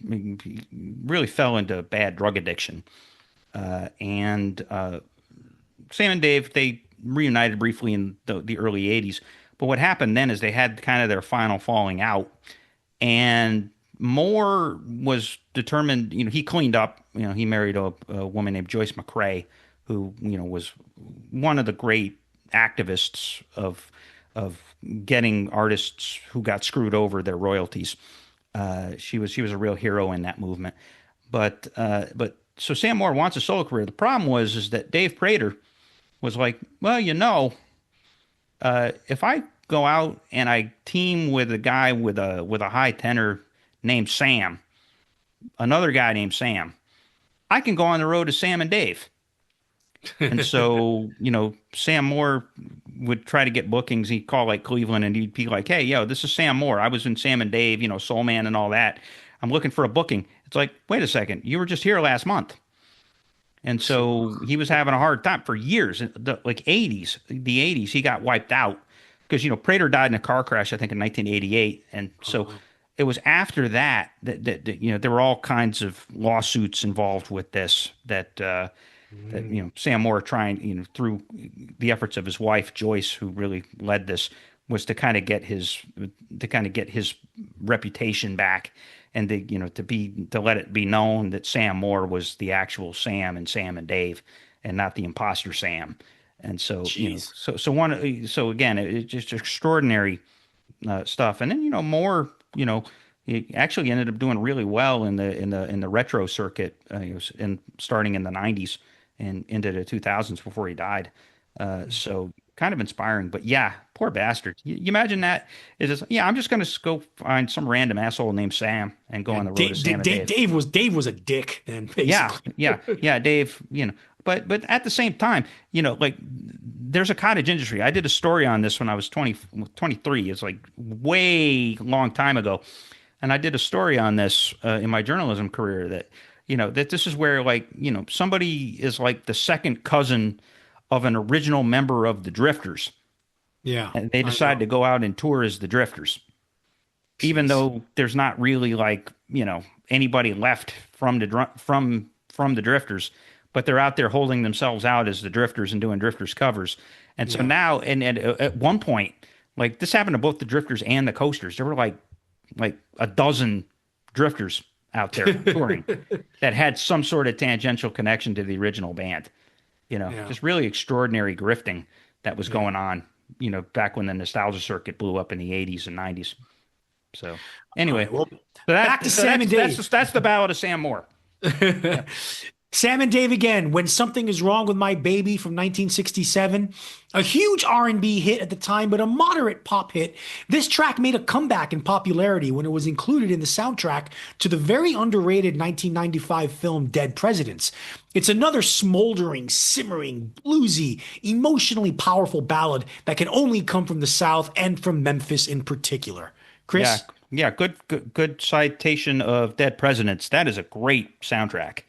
fell into bad drug addiction. And Sam and Dave, they reunited briefly in the early 80s. But what happened then is they had kind of their final falling out, and Moore was determined, he cleaned up, he married a woman named Joyce McRae, who was one of the great activists of getting artists who got screwed over their royalties. She was a real hero in that movement. But so Sam Moore wants a solo career. The problem is that Dave Prater was like, well, if I go out and I team with a guy with a high tenor named Sam, another guy named Sam, I can go on the road to Sam and Dave. And so, Sam Moore would try to get bookings. He'd call like Cleveland and he'd be like, hey, this is Sam Moore. I was in Sam and Dave, Soul Man and all that. I'm looking for a booking. It's like, wait a second, you were just here last month. And so he was having a hard time for years, the 80s, he got wiped out because, Prater died in a car crash, I think in 1988. And so it was after that there were all kinds of lawsuits involved with this that Sam Moore trying, through the efforts of his wife, Joyce, who really led this, was to kind of get his reputation back and to let it be known that Sam Moore was the actual Sam and Dave and not the imposter Sam. And so, so again, it's just extraordinary stuff. And then, Moore, he actually ended up doing really well in the retro circuit, starting in the 90s and into the 2000s before he died. So kind of inspiring, but poor bastard. You imagine that? I'm just going to go find some random asshole named Sam and go on the road to Sam and Dave. Dave was a dick then, basically. Yeah, Dave, but at the same time, there's a cottage industry. I did a story on this when I was 23. It's like way long time ago. And I did a story on this in my journalism career that, that this is where somebody is like the second cousin of an original member of the Drifters. Yeah. And they decide to go out and tour as the Drifters, even though there's not really anybody left from the Drifters, but they're out there holding themselves out as the Drifters and doing Drifters covers. And so now, and at one point, this happened to both the Drifters and the Coasters. There were like a dozen Drifters out there touring that had some sort of tangential connection to the original band. Just really extraordinary grifting that was going on, back when the nostalgia circuit blew up in the 80s and 90s. So anyway, back to Sam and Dave. That's the Ballad of Sam Moore. Yeah. Sam and Dave again, When Something Is Wrong with My Baby from 1967. A huge R&B hit at the time, but a moderate pop hit. This track made a comeback in popularity when it was included in the soundtrack to the very underrated 1995 film Dead Presidents. It's another smoldering, simmering, bluesy, emotionally powerful ballad that can only come from the South and from Memphis in particular. Chris? Yeah, good citation of Dead Presidents. That is a great soundtrack.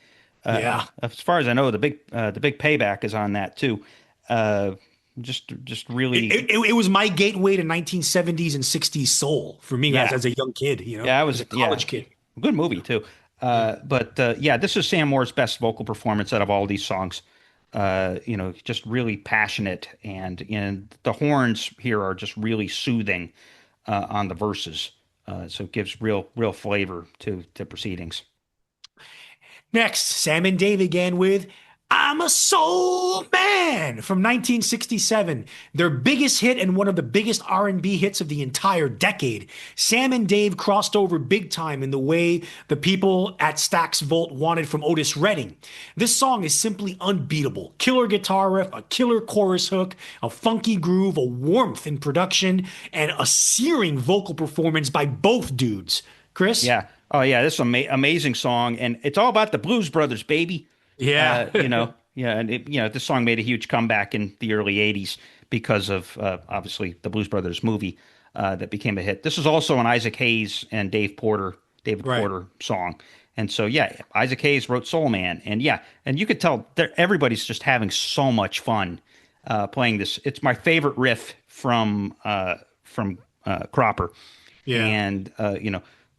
As far as I know, the big Payback is on that too. Just really, it was my gateway to 1970s and 60s soul for me as a young kid. I was a college kid. Good movie too. But this is Sam Moore's best vocal performance out of all these songs. Just really passionate, and the horns here are just really soothing on the verses. So it gives real flavor to the proceedings. Next, Sam and Dave again with I'm a Soul Man from 1967. Their biggest hit and one of the biggest R&B hits of the entire decade. Sam and Dave crossed over big time in the way the people at Stax Volt wanted from Otis Redding. This song is simply unbeatable. Killer guitar riff, a killer chorus hook, a funky groove, a warmth in production, and a searing vocal performance by both dudes. Chris? Yeah. Oh, yeah, this is an amazing song, and it's all about the Blues Brothers, baby. Yeah. And this song made a huge comeback in the early 80s because of, obviously, the Blues Brothers movie that became a hit. This is also an Isaac Hayes and David Porter song. And so, Isaac Hayes wrote Soul Man. And, and you could tell everybody's just having so much fun playing this. It's my favorite riff from Cropper. Yeah. And,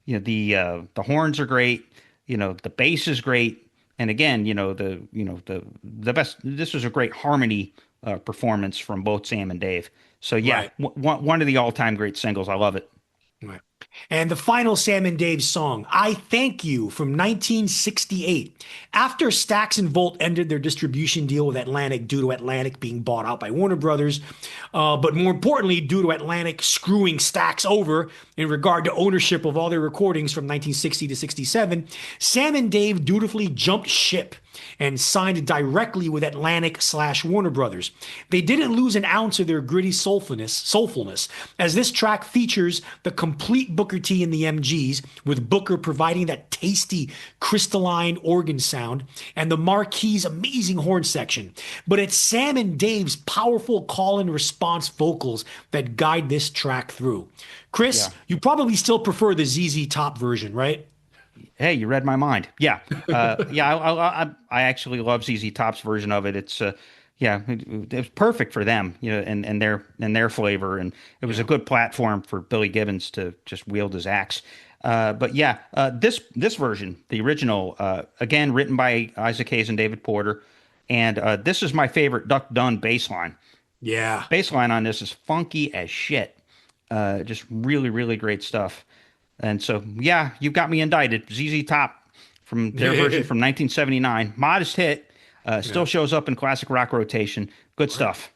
the horns are great. The bass is great. And again, the best. This was a great harmony performance from both Sam and Dave. So one of the all-time great singles. I love it. Right. And the final Sam and Dave song, I Thank You from 1968. After Stax and Volt ended their distribution deal with Atlantic due to Atlantic being bought out by Warner Brothers, but more importantly, due to Atlantic screwing Stax over in regard to ownership of all their recordings from 1960 to 67, Sam and Dave dutifully jumped ship and signed directly with Atlantic/Warner Brothers. They didn't lose an ounce of their gritty soulfulness, as this track features the complete Booker T and the M.G.s, with Booker providing that tasty, crystalline organ sound and the Marquis' amazing horn section. But it's Sam and Dave's powerful call and response vocals that guide this track through. Chris, you probably still prefer the ZZ Top version, right? Hey, you read my mind. Yeah. I actually love ZZ Top's version of it. It's it was perfect for them, and their flavor, and it was a good platform for Billy Gibbons to just wield his axe. This version, the original, again written by Isaac Hayes and David Porter, and this is my favorite Duck Dunn bass line. Yeah, bass line on this is funky as shit. Just really, really great stuff. And so, you've got me indicted. ZZ Top from their version from 1979. Modest hit. Still shows up in classic rock rotation. Good stuff.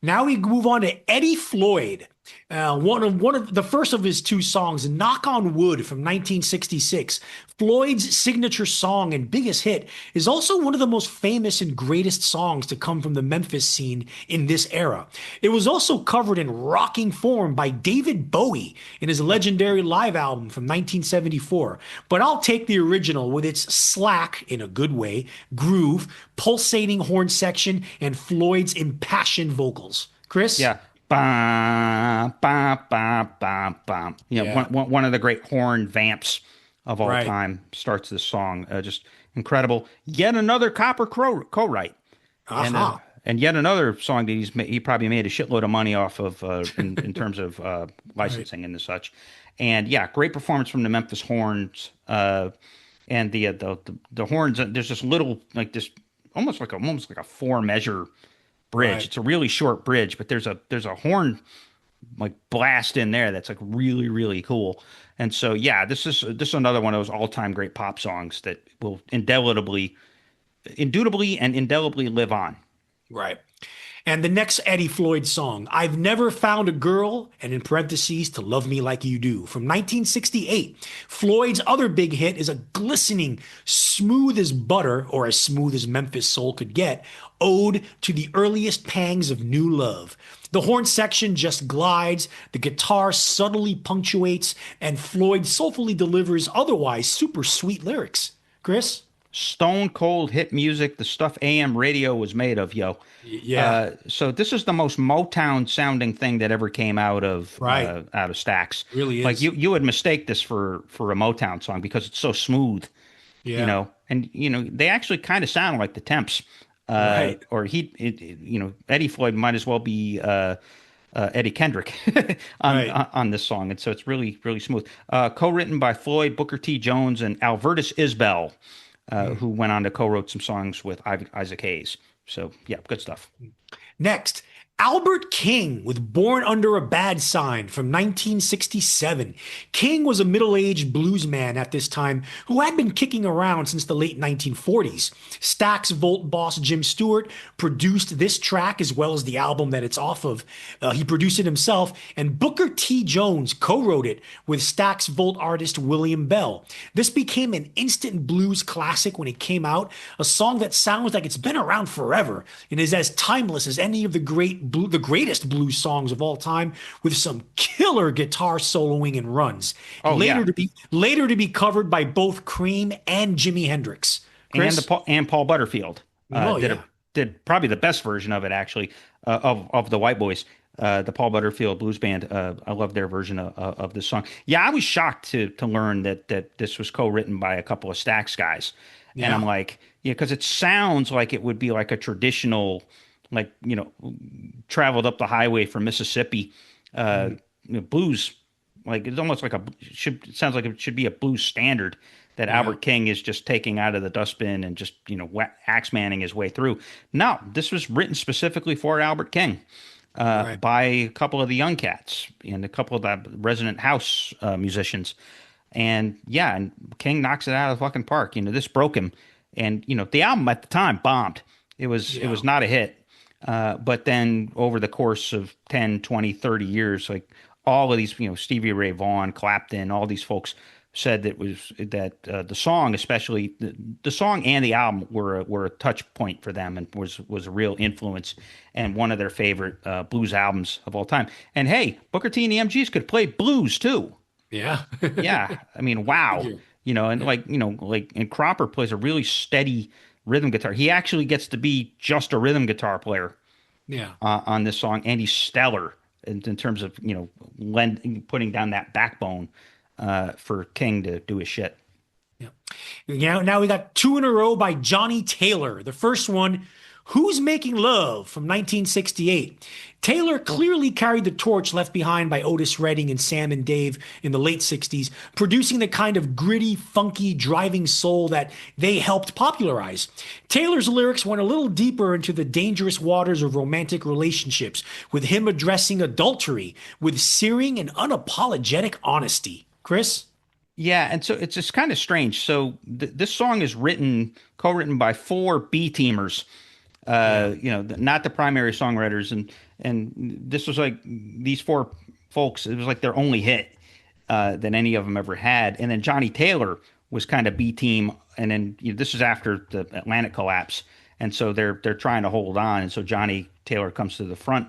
Now we move on to Eddie Floyd. One of the first of his two songs, Knock on Wood from 1966. Floyd's signature song and biggest hit is also one of the most famous and greatest songs to come from the Memphis scene in this era. It was also covered in rocking form by David Bowie in his legendary live album from 1974. But I'll take the original with its slack, in a good way, groove, pulsating horn section, and Floyd's impassioned vocals. Chris? Yeah. Bam, bam, bam, bam, bam. One of the great horn vamps of all time starts this song. Just incredible. Yet another Copper co-write. And yet another song that he probably made a shitload of money off of in terms of licensing and such. And great performance from the Memphis horns. And the horns. There's this little almost like a 4-measure bridge. Right. It's a really short bridge, but there's a horn blast in there that's really, really cool. And so this is another one of those all-time great pop songs that will indubitably and indelibly live on. Right. And the next Eddie Floyd song, I've Never Found a Girl, and in parentheses, To Love Me Like You Do, from 1968. Floyd's other big hit is a glistening, smooth as butter, or as smooth as Memphis soul could get, ode to the earliest pangs of new love. The horn section just glides, the guitar subtly punctuates, and Floyd soulfully delivers otherwise super sweet lyrics. Chris? Stone cold hit music, the stuff AM radio was made of, yo. Yeah. So this is the most Motown sounding thing that ever came out of Stax. Really is. Like you would mistake this for a Motown song because it's so smooth. Yeah. And they actually kind of sound like the Temps. Right. Or Eddie Floyd might as well be Eddie Kendrick on this song, and so it's really, really smooth. Co-written by Floyd, Booker T. Jones, and Alvertus Isbell, who went on to co-wrote some songs with Isaac Hayes. So good stuff. Next, Albert King with Born Under a Bad Sign from 1967. King was a middle-aged blues man at this time who had been kicking around since the late 1940s. Stax Volt boss Jim Stewart produced this track as well as the album that it's off of. He produced it himself, and Booker T. Jones co-wrote it with Stax Volt artist William Bell. This became an instant blues classic when it came out, a song that sounds like it's been around forever and is as timeless as any of the greatest blues songs of all time, with some killer guitar soloing and runs. Later to be covered by both Cream and Jimi Hendrix. Chris? And Paul Butterfield did probably the best version of it, actually, of the White Boys. The Paul Butterfield Blues Band. I love their version of this song. I was shocked to learn that this was co-written by a couple of Stax guys. Yeah. And I'm like, because it sounds like it would be like a traditional, traveled up the highway from Mississippi, blues. Like it's almost like it sounds like it should be a blues standard that Albert King is just taking out of the dustbin and just, axe manning his way through. No, this was written specifically for Albert King. Right. by a couple of the young cats and a couple of the resident house musicians. And yeah, and King knocks it out of the fucking park. This broke him. And, the album at the time bombed. It was not a hit. But then over the course of 10, 20, 30 years, like all of these, Stevie Ray Vaughan, Clapton, all these folks said the song, especially the song and the album were a touch point for them and was a real influence and one of their favorite blues albums of all time. And hey, Booker T and the M.G.s could play blues too. Yeah. Yeah. I mean, wow. And Cropper plays a really steady rhythm guitar. He actually gets to be just a rhythm guitar player. Yeah. On this song, and he's stellar in terms of putting down that backbone for King to do his shit. Yeah. Now we got 2 in a row by Johnnie Taylor. The first one, Who's Making Love from 1968. Taylor clearly carried the torch left behind by Otis Redding and Sam and Dave in the late 60s, producing the kind of gritty, funky, driving soul that they helped popularize. Taylor's lyrics went a little deeper into the dangerous waters of romantic relationships, with him addressing adultery with searing and unapologetic honesty. Chris? Yeah, and so it's just kind of strange. So this song is co-written by 4 B-teamers. Not the primary songwriters, and this was like these 4 folks. It was like their only hit that any of them ever had. And then Johnnie Taylor was kind of B team, and then this is after the Atlantic collapse, and so they're trying to hold on. And so Johnnie Taylor comes to the front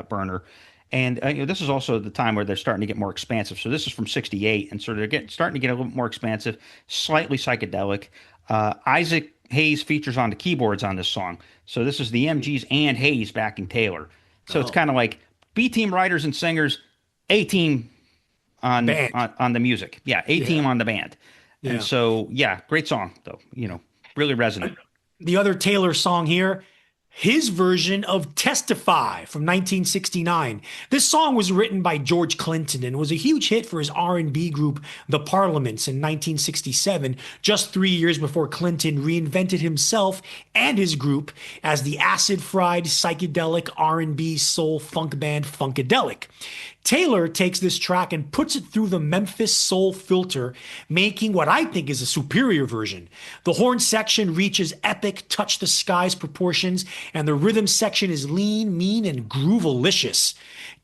burner, and this is also the time where they're starting to get more expansive. So this is from '68, and so they're starting to get a little bit more expansive, slightly psychedelic. Isaac Hayes features on the keyboards on this song. So this is the M.G.s and Hayes backing Taylor. So it's kind of like B team writers and singers, A team on the music. Yeah, A team on the band. Yeah. And so great song though. Really resonant. The other Taylor song here, his version of Testify from 1969. This song was written by George Clinton and was a huge hit for his R&B group, The Parliaments, in 1967, just 3 years before Clinton reinvented himself and his group as the acid-fried, psychedelic R&B soul funk band Funkadelic. Taylor takes this track and puts it through the Memphis soul filter, making what I think is a superior version. The horn section reaches epic touch the skies proportions, and the rhythm section is lean, mean, and groovalicious.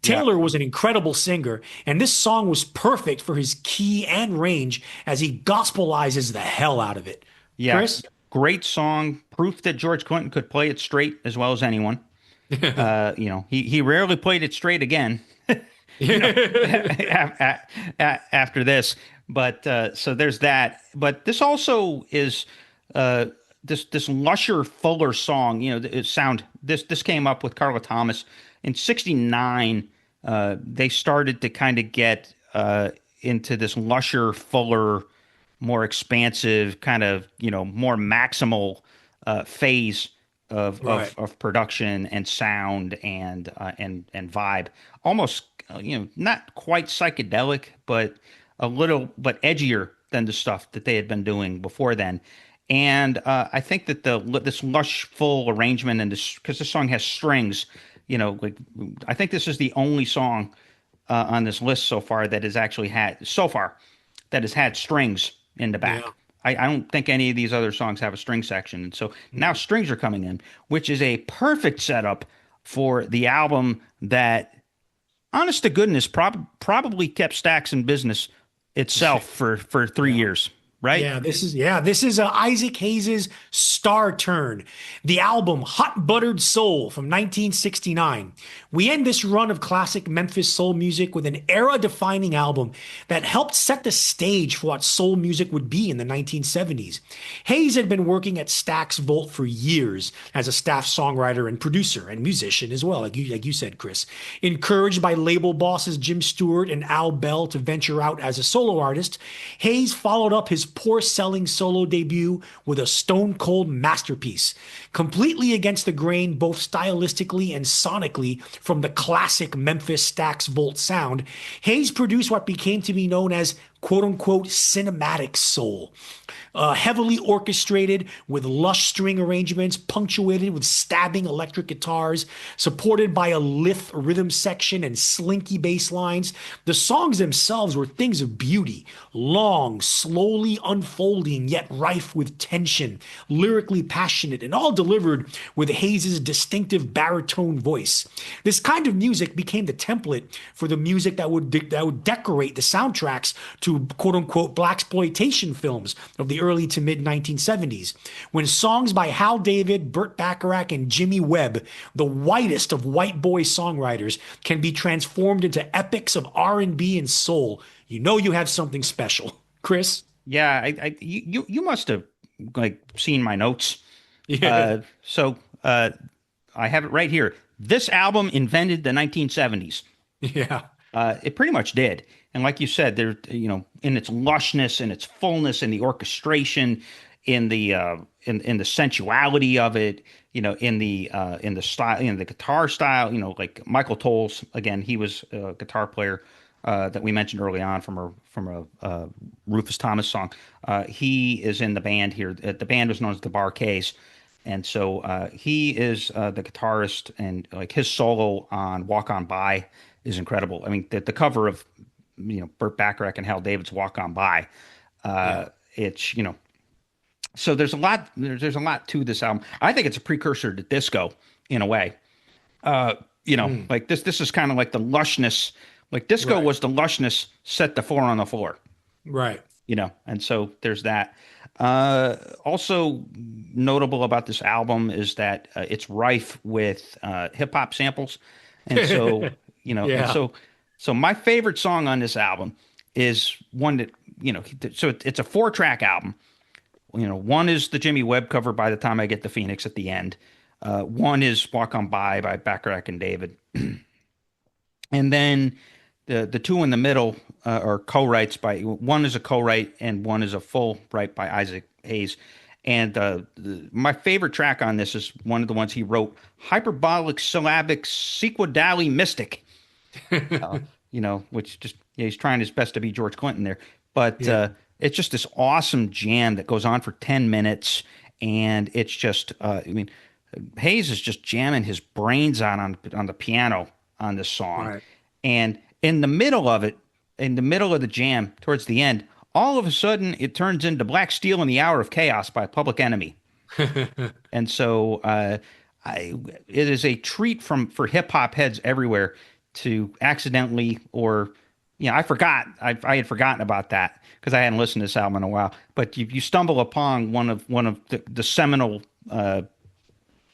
Taylor was an incredible singer, and this song was perfect for his key and range as he gospelizes the hell out of it. Yeah, Chris? Great song. Proof that George Clinton could play it straight as well as anyone. He rarely played it straight again. After this, but so there's that. But this also is this lusher, fuller song. This came up with Carla Thomas in '69. They started to kind of get into this lusher, fuller, more expansive kind of more maximal phase of production and sound and vibe. Almost not quite psychedelic, but a little but edgier than the stuff that they had been doing before then. And I think that this lush, full arrangement and this, because this song has strings, I think this is the only song on this list so far that has had strings in the back. Yeah. I don't think any of these other songs have a string section. And so now strings are coming in, which is a perfect setup for the album that, honest to goodness, probably kept Stax in business itself for 3 years. Right? This is Isaac Hayes' star turn. The album Hot Buttered Soul from 1969. We end this run of classic Memphis soul music with an era-defining album that helped set the stage for what soul music would be in the 1970s. Hayes had been working at Stax Volt for years as a staff songwriter and producer and musician as well, like you said, Chris. Encouraged by label bosses Jim Stewart and Al Bell to venture out as a solo artist, Hayes followed up his poor-selling solo debut with a stone-cold masterpiece, completely against the grain both stylistically and sonically from the classic Memphis Stax Volt sound. Hayes produced what became to be known as quote-unquote cinematic soul. Heavily orchestrated with lush string arrangements, punctuated with stabbing electric guitars, supported by a lithe rhythm section and slinky bass lines. The songs themselves were things of beauty, long, slowly unfolding, yet rife with tension, lyrically passionate, and all delivered with Hayes' distinctive baritone voice. This kind of music became the template for the music that would decorate the soundtracks to quote-unquote blaxploitation films of the early to mid 1970s, when songs by Hal David, Burt Bacharach, and Jimmy Webb, the whitest of white boy songwriters, can be transformed into epics of R&B and soul. You know you have something special. Chris? Yeah, you must have like seen my notes. Yeah. I have it right here. This album invented the 1970s. Yeah. It pretty much did. And like you said, there, in its lushness and its fullness and the orchestration, in the sensuality of it, in the style, the guitar style, like Michael Toles, again, he was a guitar player that we mentioned early on from a Rufus Thomas song. He is in the band here. The band was known as the Barkays. And so he is the guitarist, and like his solo on Walk On By is incredible. I mean, the cover of, Burt Bacharach and Hal David's Walk On By, it's, so there's a lot to this album. I think it's a precursor to disco in a way. Like this is kind of like the lushness, like disco was the lushness set the four on the floor. Right. And so there's that. Also notable about this album is that it's rife with hip hop samples. And so, so my favorite song on this album is one that, so it's a 4-track album. One is the Jimmy Webb cover, By the Time I Get to Phoenix, at the end. One is Walk On By Bacharach and David. And then the two in the middle are co-writes by, one is a co-write and one is a full write by Isaac Hayes. And my favorite track on this is one of the ones he wrote, Hyperbolic Syllabic Sequidally Mystic. Which just, he's trying his best to be George Clinton there. But it's just this awesome jam that goes on for 10 minutes. And it's just, Hayes is just jamming his brains on the piano on this song. Right. And in the middle of it, in the middle of the jam, towards the end, all of a sudden it turns into Black Steel in the Hour of Chaos by Public Enemy. And so it is a treat for hip hop heads everywhere to accidentally, or I had forgotten about that because I hadn't listened to this album in a while. But you stumble upon one of the seminal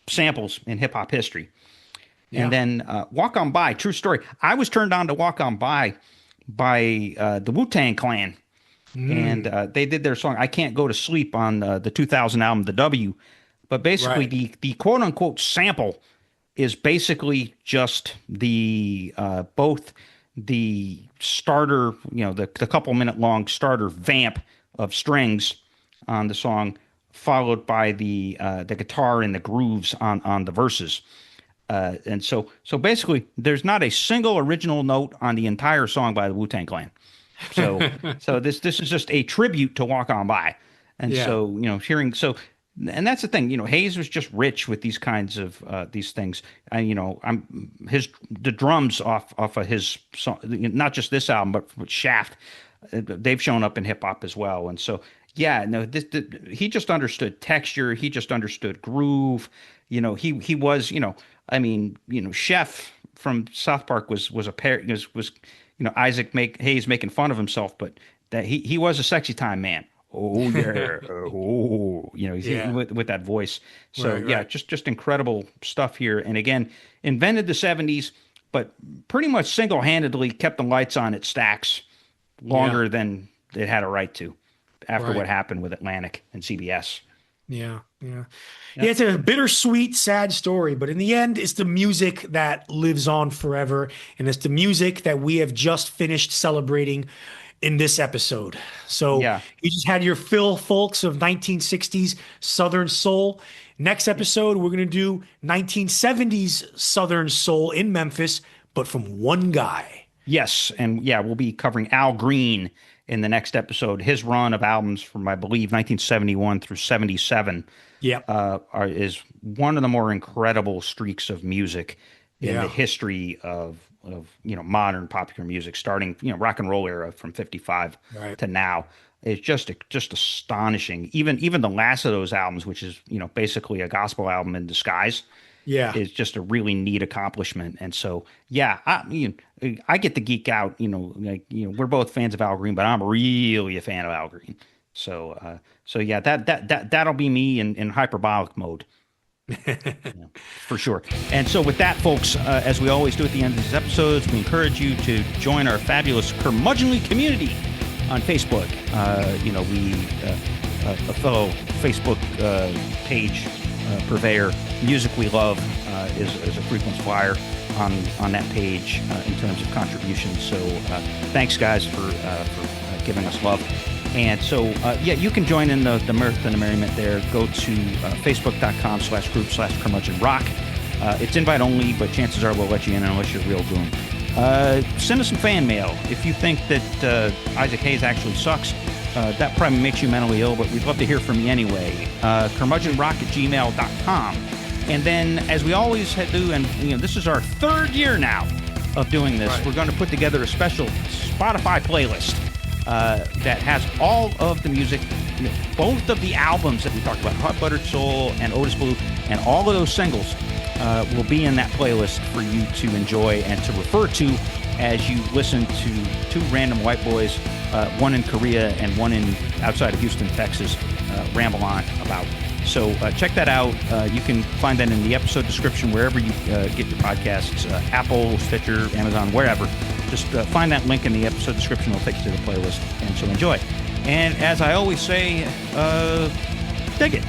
samples in hip hop history. Yeah. And then Walk On By, true story. I was turned on to Walk On By the Wu-Tang Clan. And they did their song I Can't Go to Sleep on the 2000 album The W. But basically the quote unquote sample is basically just the both the starter, the couple minute long starter vamp of strings on the song, followed by the guitar and the grooves on the verses. And so basically there's not a single original note on the entire song by the Wu-Tang Clan. So this is just a tribute to Walk On By. And so, and that's the thing, Hayes was just rich with these kinds of these things. And, the drums off of his song, not just this album, but Shaft, they've shown up in hip hop as well. And so, he just understood texture. He just understood groove. He was, Chef from South Park was a pair, was Isaac Hayes making fun of himself, but that he was a sexy time man. Oh yeah, with that voice. So right. just incredible stuff here. And again, invented the 70s, but pretty much single-handedly kept the lights on at Stax longer than it had a right to after what happened with Atlantic and CBS. Yeah, it's a bittersweet, sad story, but in the end, it's the music that lives on forever, and it's the music that we have just finished celebrating in this episode. So you just had your fill, folks, of 1960s Southern Soul. Next episode, we're going to do 1970s Southern Soul in Memphis, but from one guy. Yes, and yeah, we'll be covering Al Green in the next episode. His run of albums from, I believe, 1971 through 77 is one of the more incredible streaks of music in the history of modern popular music, starting rock and roll era from 55 to now. It's just astonishing. Even the last of those albums, which is basically a gospel album in disguise, is just a really neat accomplishment. And so I get to geek out. We're both fans of Al Green, but I'm really a fan of Al Green. So that'll be me in hyperbolic mode. For sure. And so with that, folks, as we always do at the end of these episodes, we encourage you to join our fabulous Curmudgeonly community on Facebook. A fellow Facebook page purveyor, Music We Love, is a frequent flyer on that page in terms of contributions. So thanks, guys, for giving us love. And so, you can join in the mirth and the merriment there. Go to facebook.com/group/curmudgeonrock. It's invite only, but chances are we'll let you in unless you're real goon. Send us some fan mail. If you think that Isaac Hayes actually sucks, that probably makes you mentally ill, but we'd love to hear from you anyway. curmudgeonrock@gmail.com. And then, as we always do, and this is our 3rd year now of doing this, we're going to put together a special Spotify playlist that has all of the music, both of the albums that we talked about, Hot Buttered Soul and Otis Blue, and all of those singles will be in that playlist for you to enjoy and to refer to as you listen to 2 random white boys, one in Korea and one outside of Houston, Texas, ramble on about. So check that out. You can find that in the episode description wherever you get your podcasts, Apple, Stitcher, Amazon, wherever. Just find that link in the episode description. It'll take you to the playlist. And so enjoy. And as I always say, dig it.